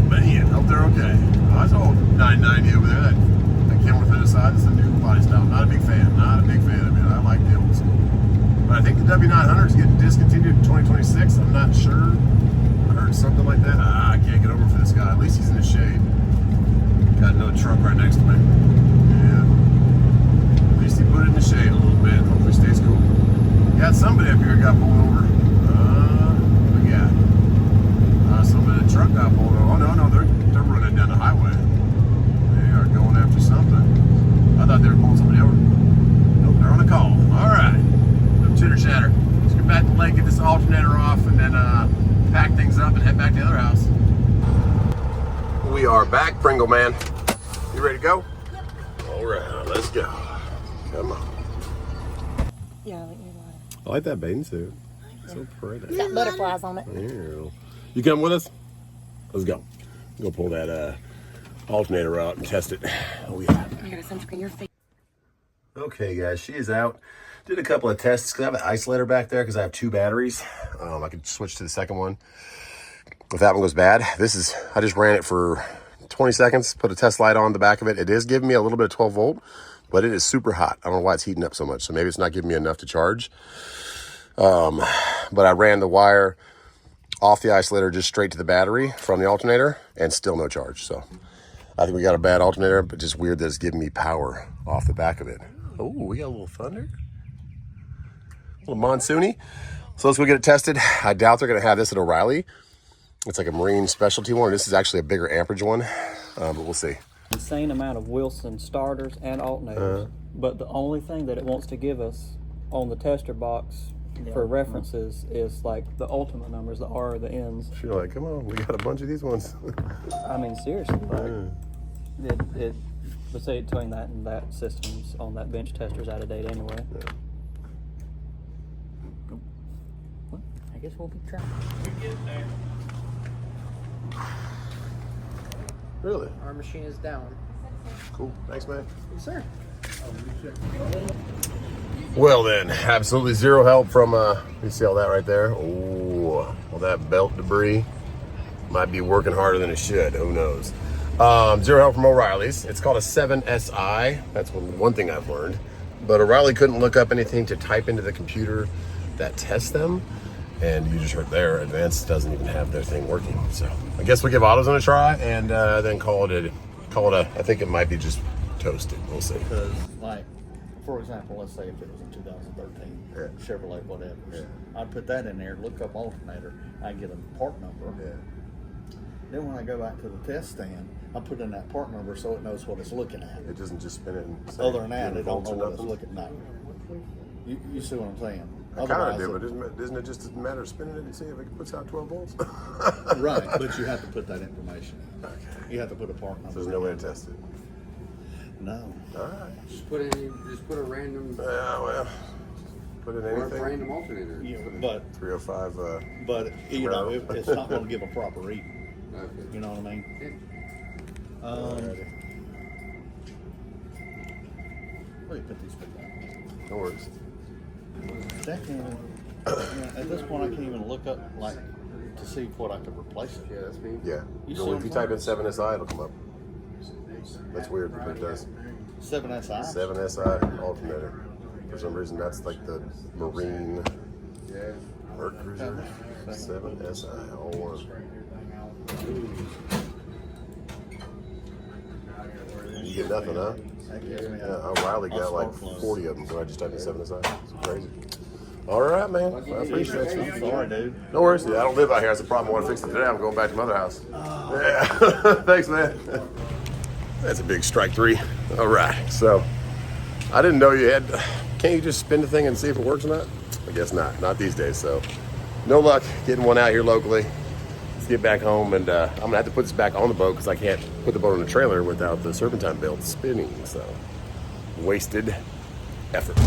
A: Man, hope they're okay. Oh, that's an old 990 over there. That came with the other side. It's a new body style. Not a big fan. Not a big fan of it. I like the old school. But I think the W900 is getting discontinued in 2026. I'm not sure. I heard something like that. I can't get over for this guy. At least he's in the shade. Got another truck right next to me. Yeah. At least he put it in the shade a little bit. Hopefully stays cool. Got somebody up here got pulled over. What we got? Somebody, the truck got pulled over. Oh, no, they're running down the highway. They are going after something. I thought they were pulling somebody over. Nope, they're on a call. All right. No chitter chatter. Let's get back to the lake, get this alternator off, and then pack things up and head back to the other house. We are back, Pringle Man. You ready to go? Yep. All right, let's go. Come on.
C: Yeah, I like your water.
A: I like that bathing suit. So pretty.
C: It's got butterflies on it.
A: Ew. You come with us? Let's go. Go pull that alternator out and test it. Oh, yeah.
C: I gotta sunscreen your face.
A: Okay, guys, she is out. Did a couple of tests because I have an isolator back there because I have 2 batteries. I could switch to the second one if that one goes bad. I just ran it for 20 seconds, put a test light on the back of it. It is giving me a little bit of 12 volt, but it is super hot. I don't know why it's heating up so much. So maybe it's not giving me enough to charge. But I ran the wire off the isolator just straight to the battery from the alternator and still no charge. So I think we got a bad alternator, but just weird that it's giving me power off the back of it. Oh, we got a little thunder. A little monsoony. So let's go get it tested. I doubt they're going to have this at O'Reilly. It's like a marine specialty one. This is actually a bigger amperage one, but we'll see.
H: Insane amount of Wilson starters and alternators, but the only thing that it wants to give us on the tester box for references is like the ultimate numbers, the R or the N's.
A: You're like, come on, we got a bunch of these ones.
H: I mean, seriously, like but say between that and that system's on that bench tester's out of date anyway.
A: Yeah.
H: Well, I guess we'll be trying.
B: We get there.
A: Really?
B: Our machine is down.
A: Cool. Thanks, man.
B: Yes, sir.
A: Well then, absolutely zero help from, you see all that right there? Oh, all that belt debris might be working harder than it should. Who knows? Zero help from O'Reilly's. It's called a 7SI. That's one thing I've learned. But O'Reilly couldn't look up anything to type into the computer that tests them. And you just heard there, Advanced doesn't even have their thing working. So I guess we'll give AutoZone a try and then call it I think it might be just toasted. We'll see.
I: Because, like, for example, let's say if it was a 2013 Chevrolet, whatever, I'd put that in there, look up alternator, I get a part number. Then when I go back to the test stand, I put in that part number so it knows what it's looking at.
A: It doesn't just spin it and say,
I: Other than that, it don't know
A: volts
I: what
A: and
I: it's
A: up.
I: looking at. You see what I'm saying?
A: I kind of do, but isn't it just a matter of spinning it and seeing if it puts out 12 volts?
I: Right, but you have to put that information in.
A: Okay.
I: You have to put a part number.
A: So there's no way to test it.
I: No.
A: All right.
J: Just put a random.
A: Yeah, well, put in
J: Or
A: anything.
J: a random alternator.
I: Yeah, but
A: 305.
I: you know, it's not going to give a proper reading. You know what I mean? Where do you put these people down?
A: No worries.
I: That can, at this point, I can't even look up like to see what I could replace it.
J: Yeah, that's me.
A: Yeah.
I: You
A: So
I: see
A: if you
I: what
A: type
I: I'm
A: in 7SI, it'll come up. That's weird, but it does.
I: 7SI.
A: 7SI alternator. For some reason, that's like the Marine
J: Yeah.
A: Merc Cruiser. 7SI, all one. You get nothing, huh?
I: That gives me
A: Yeah, O'Reilly got
I: I'll
A: like
I: spark plug.
A: 40 of them, so I just typed in 7SI. It's crazy. All right, man. Well, I appreciate you.
I: Sorry, dude.
A: No worries. Yeah, I don't live out here. That's the problem. I want to fix it today. I'm going back to my other house. Yeah. Thanks, man. That's a big strike three. All right. So I didn't know you had. Can't you just spin the thing and see if it works or not? I guess not. Not these days. So no luck getting one out here locally. Let's get back home, and I'm gonna have to put this back on the boat because I can't put the boat on the trailer without the serpentine belt spinning. So wasted effort.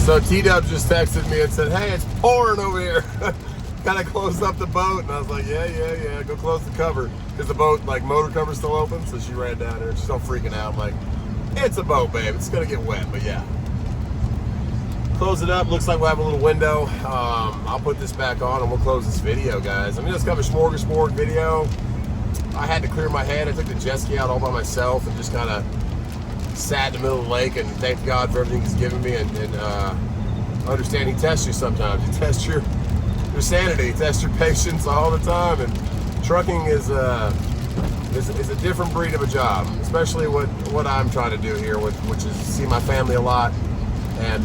A: So T-Dub just texted me and said, hey, it's pouring over here. Kind of closed up the boat. And I was like, yeah. Go close the cover. Because the boat, like, motor cover's still open. So she ran down there. She's all freaking out. I'm like, it's a boat, babe. It's going to get wet. But yeah. Close it up. Looks like we'll have a little window. I'll put this back on and we'll close this video, guys. I mean, it's kind of a smorgasbord video. I had to clear my head. I took the jet ski out all by myself and just kind of sat in the middle of the lake and thanked God for everything he's given me, and understand he tests you sometimes. He tests your sanity, he tests your patience all the time, and trucking is a different breed of a job, especially what I'm trying to do here, which is see my family a lot and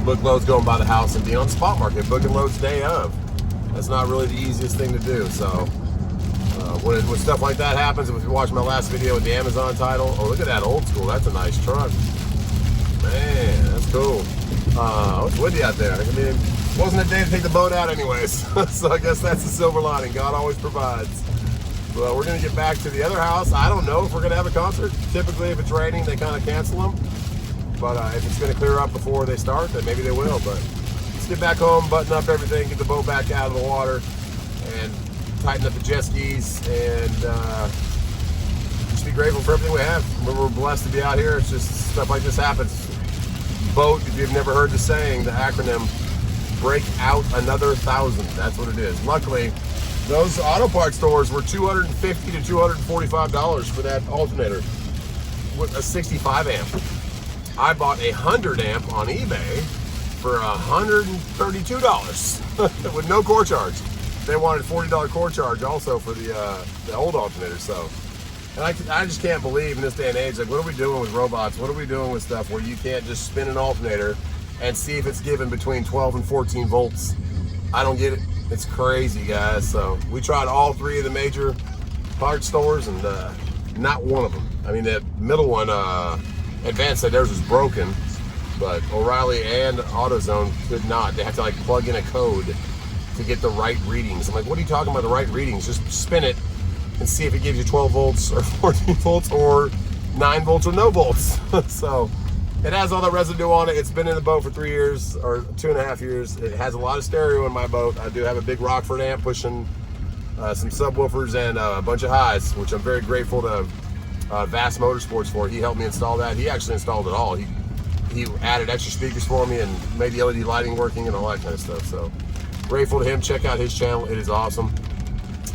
A: book loads going by the house and being on the spot market, booking loads day of. That's not really the easiest thing to do, so when stuff like that happens, if you watch my last video with the Amazon title, oh, look at that old school. That's a nice truck. Man, that's cool. It's windy out there. I mean, it wasn't a day to take the boat out anyways. So I guess that's the silver lining. God always provides. Well, we're going to get back to the other house. I don't know if we're going to have a concert. Typically, if it's raining, they kind of cancel them. But if it's going to clear up before they start, then maybe they will. But let's get back home, button up everything, get the boat back out of the water, and tighten up the jet skis, and just be grateful for everything we have. We're blessed to be out here. It's just stuff like this happens. BOAT, if you've never heard the saying, the acronym, break out another 1,000. That's what it is. Luckily, those auto parts stores were $250 to $245 for that alternator with a 65 amp. I bought a 100 amp on eBay for $132 with no core charge. They wanted $40 core charge also for the old alternator. So, and I just can't believe in this day and age, like, what are we doing with robots? What are we doing with stuff where you can't just spin an alternator and see if it's given between 12 and 14 volts? I don't get it. It's crazy, guys. So we tried all three of the major parts stores, and not one of them. I mean, that middle one, Advanced said theirs was broken, but O'Reilly and AutoZone could not. They had to like plug in a code to get the right readings. I'm like, what are you talking about, the right readings? Just spin it and see if it gives you 12 volts or 14 volts or 9 volts or no volts. So it has all that residue on it. It's been in the boat for 3 years or 2.5 years. It has a lot of stereo in my boat. I do have a big Rockford amp pushing some subwoofers and a bunch of highs, which I'm very grateful to Vast Motorsports for. He helped me install that. He actually installed it all. He added extra speakers for me and made the LED lighting working and all that kind of stuff. So grateful to him. Check out his channel. It is awesome.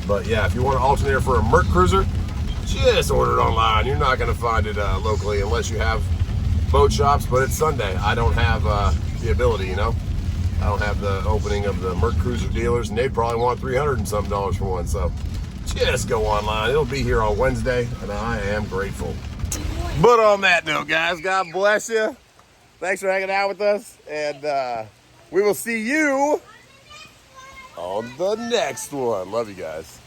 A: But yeah, if you want an alternator for a Merc Cruiser, just order it online. You're not going to find it locally unless you have boat shops, but it's Sunday. I don't have the ability, you know. I don't have the opening of the Merc Cruiser dealers, and they'd probably want $300 and something for one. So just go online. It'll be here on Wednesday, and I am grateful. But on that note, guys, God bless you. Thanks for hanging out with us, and we will see you on the next one. Love you guys.